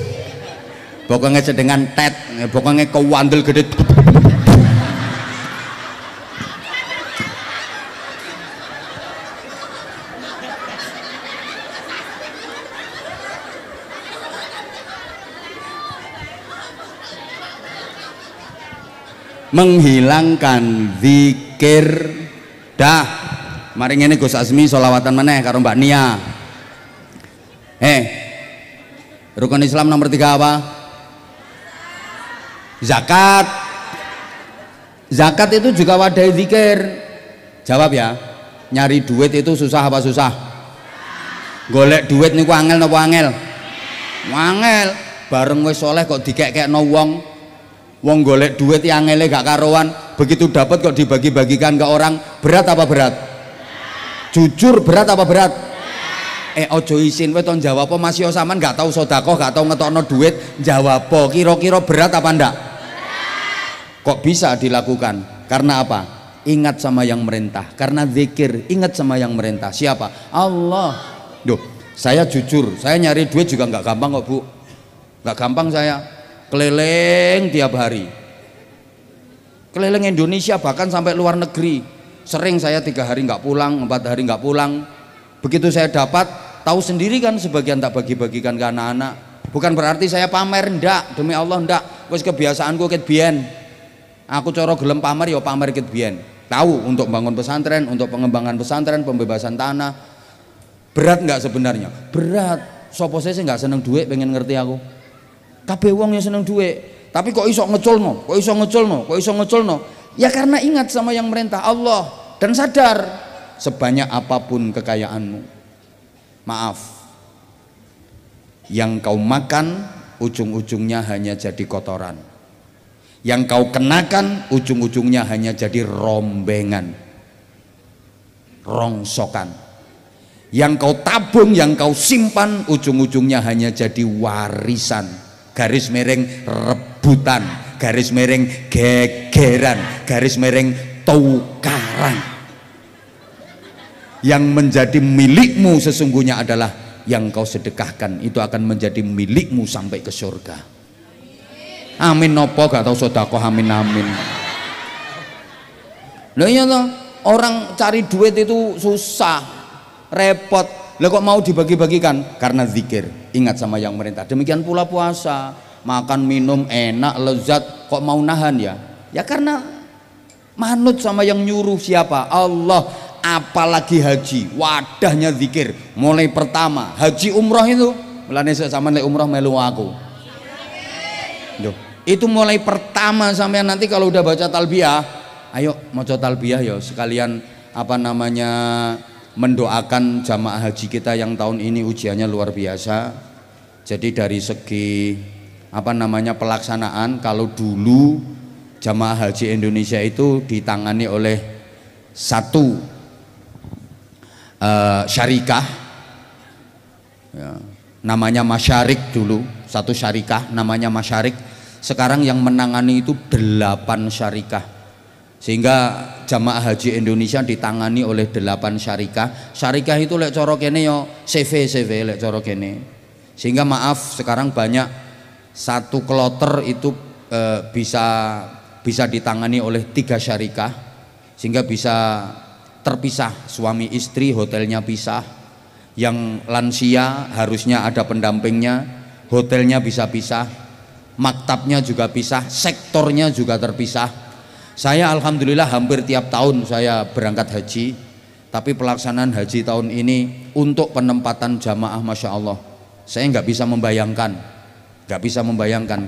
bokongnya sedengan tet, bokongnya kewandel gede. Menghilangkan zikir dah. Mari ngene Gus Azmi sholawatan meneh karo Mbak Nia. Rukun Islam nomor 3 apa? Zakat. Zakat itu juga wadah zikir. Jawab ya. Nyari duit itu susah apa susah? Golek duit niku angel napa angel? Angel. Bareng wis soleh kok dikek-kekno wong. Wong golek duit yang angele gak karuan, begitu dapat kok dibagi-bagikan ke orang, berat apa berat? Jujur berat apa berat? Ojo isin we ton jawab apa masih sampean gak tahu sedekah, gak tahu ngetokno duit, jawab apa? Kira-kira berat apa ndak? Kok bisa dilakukan? Karena apa? Ingat sama yang merintah. Karena zikir, ingat sama yang merintah. Siapa? Allah. Duh, saya jujur, saya nyari duit juga nggak gampang kok Bu. Nggak gampang saya. Keliling tiap hari, keliling Indonesia bahkan sampai luar negeri. Sering saya 3 hari nggak pulang, 4 hari nggak pulang. Begitu saya dapat, tahu sendiri kan sebagian tak bagi-bagikan ke anak-anak. Bukan berarti saya pamer, ndak, demi Allah ndak. Wes kebiasaanku ket biyen. Aku coro gelem pamer ya pamer ket biyen. Tahu untuk bangun pesantren, untuk pengembangan pesantren, pembebasan tanah. Berat nggak sebenarnya? Berat. Sopo saya sih nggak seneng duit, pengen ngerti aku. Kabeh wong yang seneng duit, tapi kok iso ngeculno, kok iso ngeculno, kok iso ngeculno? Ya karena ingat sama yang merintah Allah dan sadar sebanyak apapun kekayaanmu, maaf, yang kau makan ujung-ujungnya hanya jadi kotoran. Yang kau kenakan ujung-ujungnya hanya jadi rombengan, rongsokan. Yang kau tabung, yang kau simpan, ujung-ujungnya hanya jadi warisan, garis miring rebutan, garis miring gegeran, garis miring tukaran. Yang menjadi milikmu sesungguhnya adalah yang kau sedekahkan, itu akan menjadi milikmu sampai ke surga. Amin nopo gak tau sedekah, amin amin. Loh iya toh, orang cari duit itu susah, repot. Lah kok mau dibagi-bagikan? Karena zikir, ingat sama yang merintah. Demikian pula puasa, makan minum enak lezat, kok mau nahan ya? Ya karena manut sama yang nyuruh siapa? Allah. Apalagi haji, wadahnya zikir. Mulai pertama haji umroh itu, mulane sama lek umroh melu aku. Loh, itu mulai pertama sampai nanti kalau udah baca talbiyah, ayo maca talbiyah ya sekalian apa namanya mendoakan jamaah haji kita yang tahun ini ujiannya luar biasa. Jadi dari segi apa namanya pelaksanaan, kalau dulu jamaah haji Indonesia itu ditangani oleh satu syarikah ya, namanya Masyarik dulu, satu syarikah namanya Masyarik. Sekarang yang menangani itu 8 syarikah, sehingga jamaah haji Indonesia ditangani oleh 8 syarikah. Syarikah itu lek coro kene yo CV lek coro kene. Sehingga maaf sekarang banyak satu kloter itu bisa ditangani oleh 3 syarikah, sehingga bisa terpisah, suami istri hotelnya pisah, yang lansia harusnya ada pendampingnya, hotelnya bisa pisah, maktabnya juga pisah, sektornya juga terpisah. Saya alhamdulillah hampir tiap tahun saya berangkat haji, tapi pelaksanaan haji tahun ini untuk penempatan jamaah Masya Allah saya nggak bisa membayangkan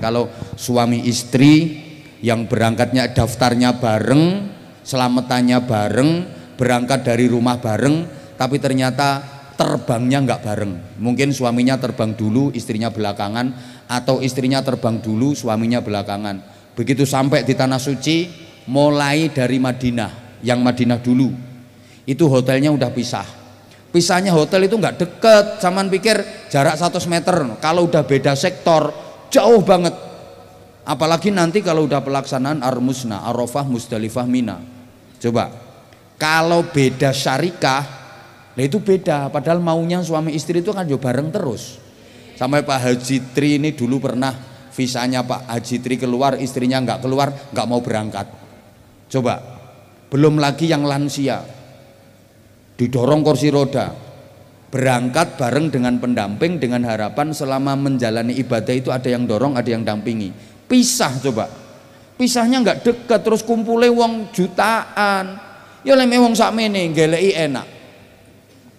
kalau suami istri yang berangkatnya daftarnya bareng, selamatannya bareng, berangkat dari rumah bareng, tapi ternyata terbangnya nggak bareng. Mungkin suaminya terbang dulu, istrinya belakangan, atau istrinya terbang dulu, suaminya belakangan. Begitu sampai di tanah suci, mulai dari Madinah, yang Madinah dulu, itu hotelnya udah pisah. Pisahnya hotel itu nggak deket, cuman pikir jarak 100 meter. Kalau udah beda sektor, jauh banget. Apalagi nanti kalau udah pelaksanaan Ar-Musna, Arafah, Musdalifah, Mina. Coba. Kalau beda syarikah, nah itu beda. Padahal maunya suami istri itu kan bareng terus. Sampai Pak Haji Tri ini dulu pernah visanya Pak Haji Tri keluar, istrinya nggak keluar, nggak mau berangkat. Coba, belum lagi yang lansia, didorong kursi roda, berangkat bareng dengan pendamping dengan harapan selama menjalani ibadah itu ada yang dorong, ada yang dampingi. Pisah coba, pisahnya nggak dekat, terus kumpulnya wong jutaan. Ya leme wong sakmene ngeleki enak.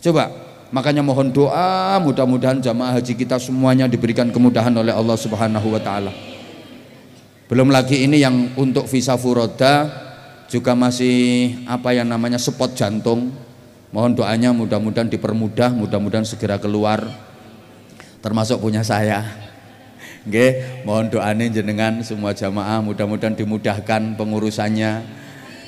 Coba, makanya mohon doa mudah-mudahan jamaah haji kita semuanya diberikan kemudahan oleh Allah Subhanahu wa taala. Belum lagi ini yang untuk visa furoda juga masih apa yang namanya spot jantung. Mohon doanya mudah-mudahan dipermudah, mudah-mudahan segera keluar. Termasuk punya saya. Nggih, mohon doanya jenengan semua jamaah mudah-mudahan dimudahkan pengurusannya.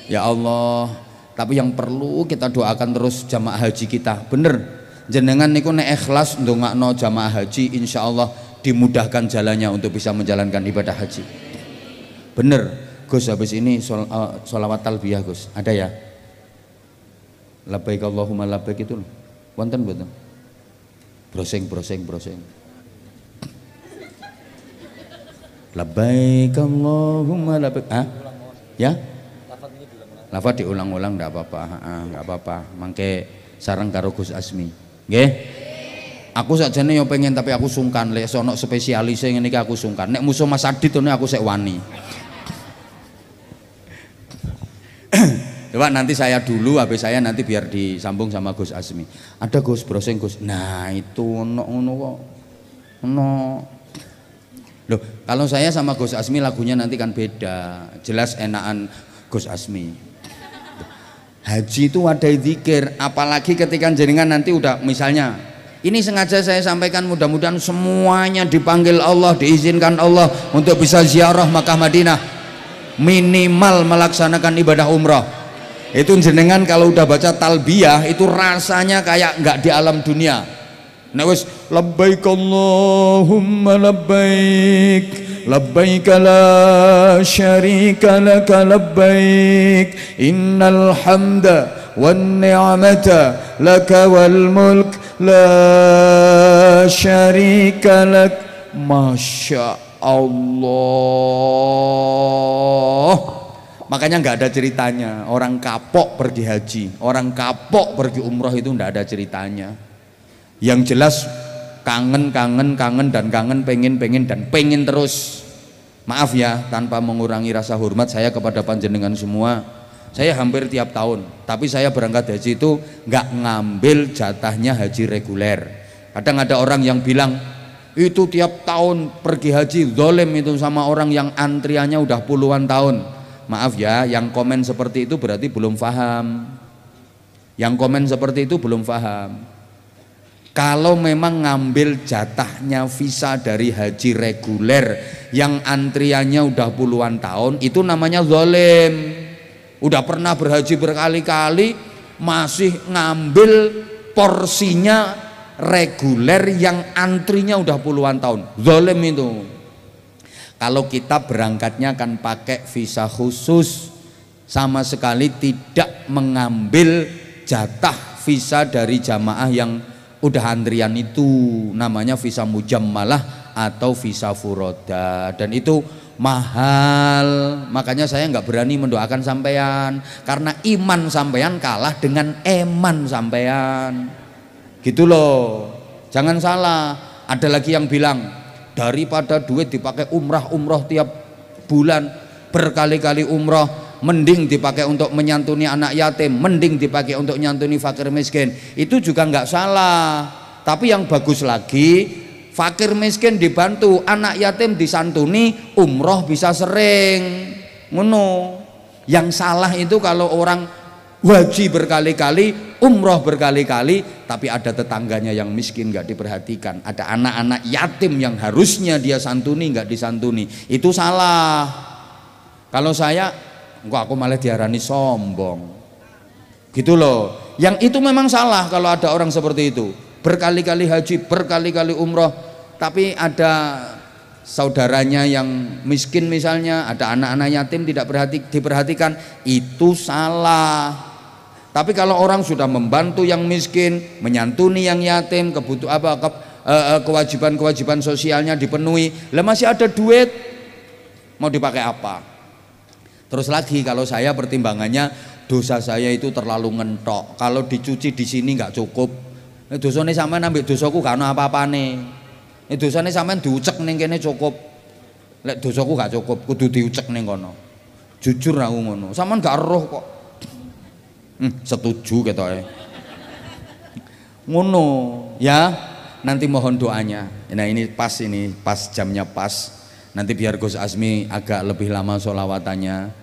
Ya Allah. Tapi yang perlu kita doakan terus jamaah haji kita. Bener, jenengan niku nek ikhlas ndongakno jamaah haji, insya Allah dimudahkan jalannya untuk bisa menjalankan ibadah haji. Bener, Gus habis ini sholawat talbiyah Gus, ada ya? Labbaik Allahumma labbaik itu loh. Wonten betul. Broseng. Labbaik Allahumma labbaik. Ah? Ya? Lafaz diulang-ulang enggak apa-apa, enggak apa-apa. Mangke sareng karo Gus Asmi. Nggih. Aku sakjane yo pengen tapi aku sungkan lek sono spesialise ngene iki aku sungkan. Nek musuh Mas Adit ngene aku sik wani. Coba nanti saya dulu, habis saya nanti biar disambung sama Gus Asmi. Ada Gus broseng Gus. Nah, itu ngono kok. Ono. Loh, kalau saya sama Gus Asmi lagunya nanti kan beda. Jelas enakan Gus Asmi. Haji itu ada zikir, apalagi ketika jenengan nanti udah misalnya ini sengaja saya sampaikan mudah-mudahan semuanya dipanggil Allah, diizinkan Allah untuk bisa ziarah Makkah Madinah. minimal melaksanakan ibadah umroh. Itu jenengan kalau udah baca talbiyah itu rasanya kayak nggak di alam dunia. Nah wis labbaik Allahumma labbaik labbaik la syarika laka labbaik innal hamda wan ni'mata laka wal mulk la syarika lak. Masya Allah. Makanya nggak ada ceritanya orang kapok pergi haji, orang kapok pergi umroh itu nggak ada ceritanya. Yang jelas kangen dan pengen dan pengen terus. Maaf ya, tanpa mengurangi rasa hormat saya kepada panjenengan semua, saya hampir tiap tahun, tapi saya berangkat haji itu nggak ngambil jatahnya haji reguler. Kadang ada orang yang bilang itu tiap tahun pergi haji zalim itu sama orang yang antriannya udah puluhan tahun. Maaf ya, yang komen seperti itu berarti belum paham. Yang komen seperti itu belum paham. Kalau memang ngambil jatahnya visa dari haji reguler yang antriannya udah puluhan tahun, itu namanya zalim. Udah pernah berhaji berkali-kali masih ngambil porsinya reguler yang antrinya udah puluhan tahun, zalim itu. Kalau kita berangkatnya kan pakai visa khusus, sama sekali tidak mengambil jatah visa dari jamaah yang udah antrian itu, namanya visa mujammalah atau visa furoda, dan itu mahal. Makanya saya nggak berani mendoakan sampean karena iman sampean kalah dengan eman sampean, gitu loh. Jangan salah, ada lagi yang bilang daripada duit dipakai umrah tiap bulan berkali-kali umrah, mending dipakai untuk menyantuni anak yatim, mending dipakai untuk nyantuni fakir miskin. Itu juga nggak salah, tapi yang bagus lagi fakir miskin dibantu, anak yatim disantuni, umrah bisa sering ngono. Yang salah itu kalau orang haji berkali-kali, umroh berkali-kali, tapi ada tetangganya yang miskin nggak diperhatikan, ada anak-anak yatim yang harusnya dia santuni nggak disantuni. Itu salah. Kalau saya, enggak, aku malah diarani sombong, gitu loh. Yang itu memang salah kalau ada orang seperti itu, berkali-kali haji, berkali-kali umroh, tapi ada saudaranya yang miskin misalnya, ada anak-anak yatim tidak diperhatikan, itu salah. Tapi kalau orang sudah membantu yang miskin, menyantuni yang yatim, kewajiban-kewajiban sosialnya dipenuhi, lah masih ada duit, mau dipakai apa? Terus lagi kalau saya pertimbangannya dosa saya itu terlalu ngentok, kalau dicuci di sini nggak cukup. Dosane sampean ambek dosaku gak ono apa-apane. Dosane sampean diucek ning kene cukup. Lek dosaku gak cukup, kudu diucek ning kono. Jujur aku ngono. Sampean gak eruh kok. Setuju ketoke. Ngono ya. Nanti mohon doanya. Nah ini pas jamnya pas. Nanti biar Gus Azmi agak lebih lama sholawatannya.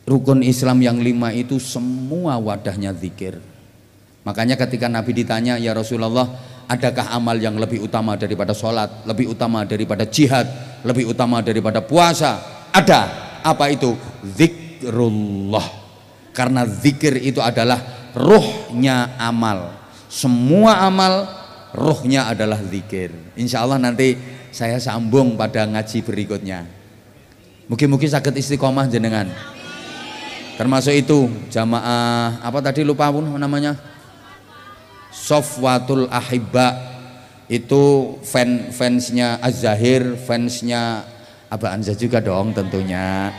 Rukun Islam yang 5 itu semua wadahnya zikir. Makanya ketika Nabi ditanya, ya Rasulullah, adakah amal yang lebih utama daripada sholat, lebih utama daripada jihad, lebih utama daripada puasa? Ada. Apa itu? Zikrullah. Karena zikir itu adalah ruhnya amal. Semua amal ruhnya adalah zikir. Insya Allah nanti saya sambung pada ngaji berikutnya. Mungkin sakit istiqomah jenengan. Termasuk itu jamaah apa tadi lupa pun namanya, Sofwatul Ahibba, itu fansnya Az-Zahir, fansnya Aba Anza juga dong tentunya.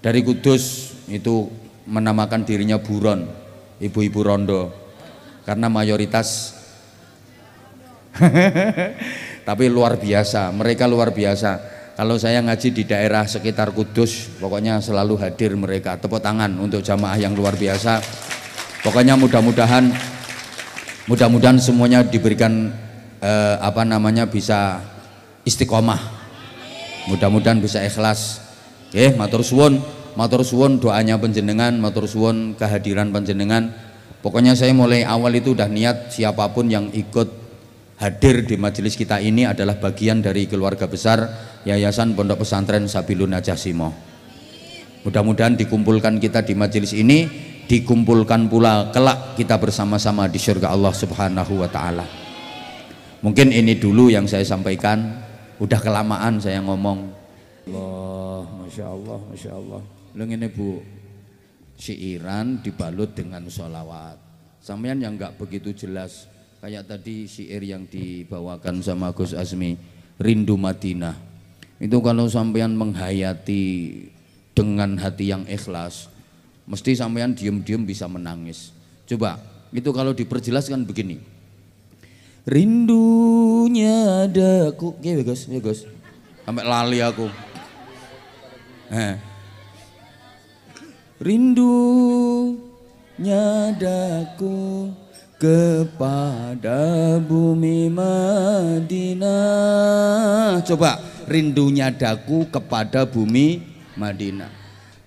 Dari Kudus itu menamakan dirinya buron, ibu-ibu rondo, karena mayoritas tapi luar biasa, mereka luar biasa. Kalau saya ngaji di daerah sekitar Kudus, pokoknya selalu hadir mereka. Tepuk tangan untuk jamaah yang luar biasa. Pokoknya mudah-mudahan semuanya diberikan bisa istiqomah. Mudah-mudahan bisa ikhlas. Matur suwun doanya panjenengan, matur suwun kehadiran panjenengan. Pokoknya saya mulai awal itu udah niat siapapun yang ikut hadir di majelis kita ini adalah bagian dari keluarga besar Yayasan Pondok Pesantren Sabilun Najah Simo. Mudah-mudahan dikumpulkan kita di majelis ini, dikumpulkan pula kelak kita bersama-sama di surga Allah Subhanahu wa taala. Mungkin ini dulu yang saya sampaikan, udah kelamaan saya ngomong. Allah, Masya Allah, Masya Allah. Ini Bu, syairan dibalut dengan sholawat. Sampean yang nggak begitu jelas, kayak tadi syair yang dibawakan sama Gus Azmi, Rindu Madinah. Itu kalau sampean menghayati dengan hati yang ikhlas, mesti sampean diem-diem bisa menangis. Coba, itu kalau diperjelaskan begini. Rindunya daku, ya Gus, ya Gus. Sampai lali aku. Rindunya daku kepada bumi Madinah. Coba, rindunya daku kepada bumi Madinah.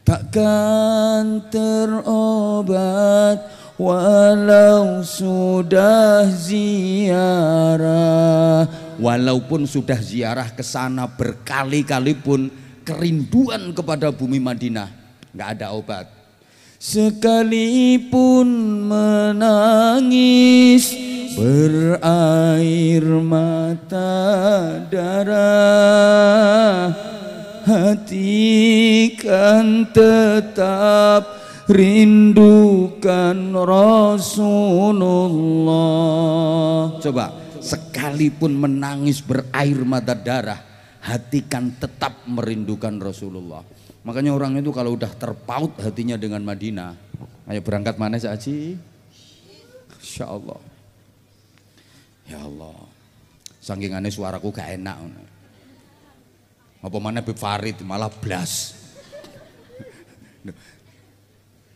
Takkan terobat walau sudah ziarah, walaupun sudah ziarah ke sana berkali-kali pun kerinduan kepada bumi Madinah nggak ada obat. Sekalipun menangis berair mata darah, hati kan tetap rindukan Rasulullah. Coba, sekalipun menangis berair mata darah, hati kan tetap merindukan Rasulullah. Makanya orang itu kalau udah terpaut hatinya dengan Madinah, ayo berangkat mana Haji? Insya Allah. Ya Allah, saking aneh suaraku gak enak. Apa mana Bib Farid malah blas.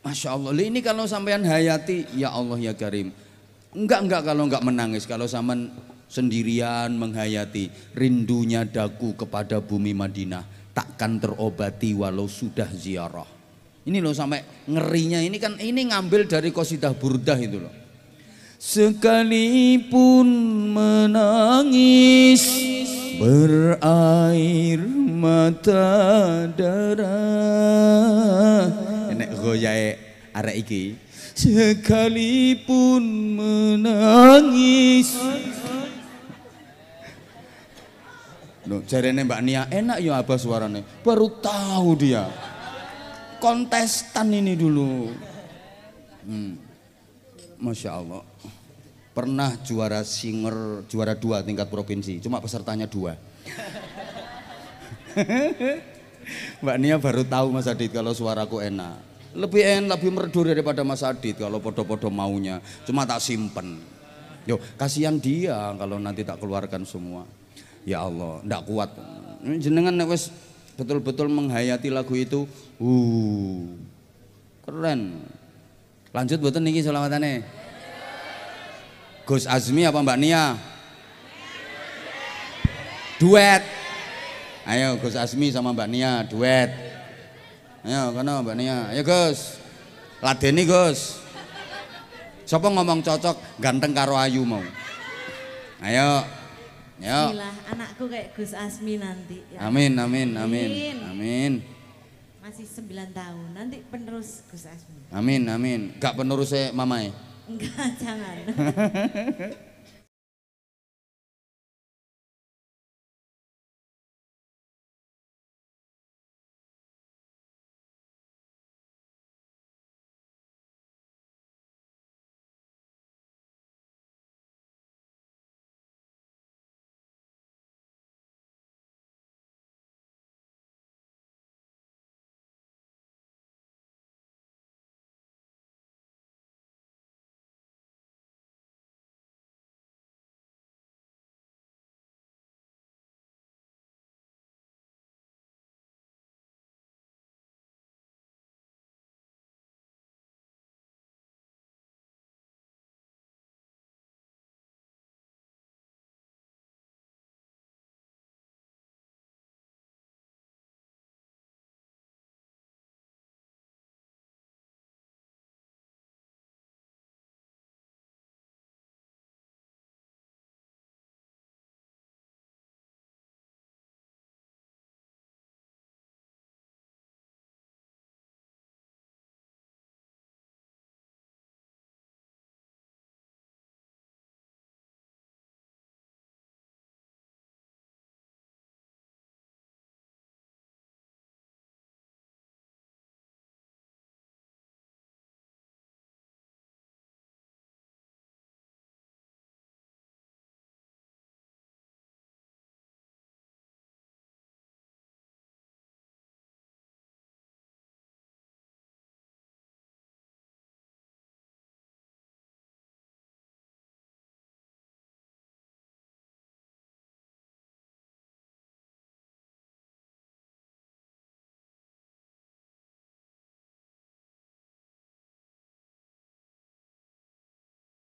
Masya Allah, ini kalau sampean hayati, ya Allah ya Karim. Enggak kalau enggak menangis, kalau sampean sendirian menghayati rindunya daku kepada bumi Madinah, takkan terobati walau sudah ziarah. Ini loh sampai ngerinya, ini kan ini ngambil dari qasidah Burdah itu loh. Sekalipun menangis berair mata darah, enek goyahe arek iki. Sekalipun menangis. Loh, jarene Mbak Nia enak ya Abah suaranya. Baru tahu dia. Kontestan ini dulu. Masya Allah. Pernah juara singer, juara 2 tingkat provinsi. Cuma pesertanya 2. Mbak Nia baru tahu Mas Adit kalau suaraku enak. Lebih enak, lebih merdu daripada Mas Adit kalau podo-podo maunya. Cuma tak simpen. Yo, kasihan dia kalau nanti tak keluarkan semua. Ya Allah, ndak kuat. Jenengan nek wis betul-betul menghayati lagu itu, keren. Lanjut mboten niki selawatane. Gus Azmi apa Mbak Nia? Duet. Ayo Gus Azmi sama Mbak Nia duet. Ayo kono Mbak Nia. Ayo Gus. Ladeni Gus. Siapa ngomong cocok ganteng karo ayu mau? Ayo. Ayo. Bismillah, anakku kayak Gus Azmi nanti. Ya. Amin, amin, amin, amin. Masih 9 tahun, nanti penerus Gus Azmi. Amin, amin. Gak penerusnya mamai? Enggak, jangan.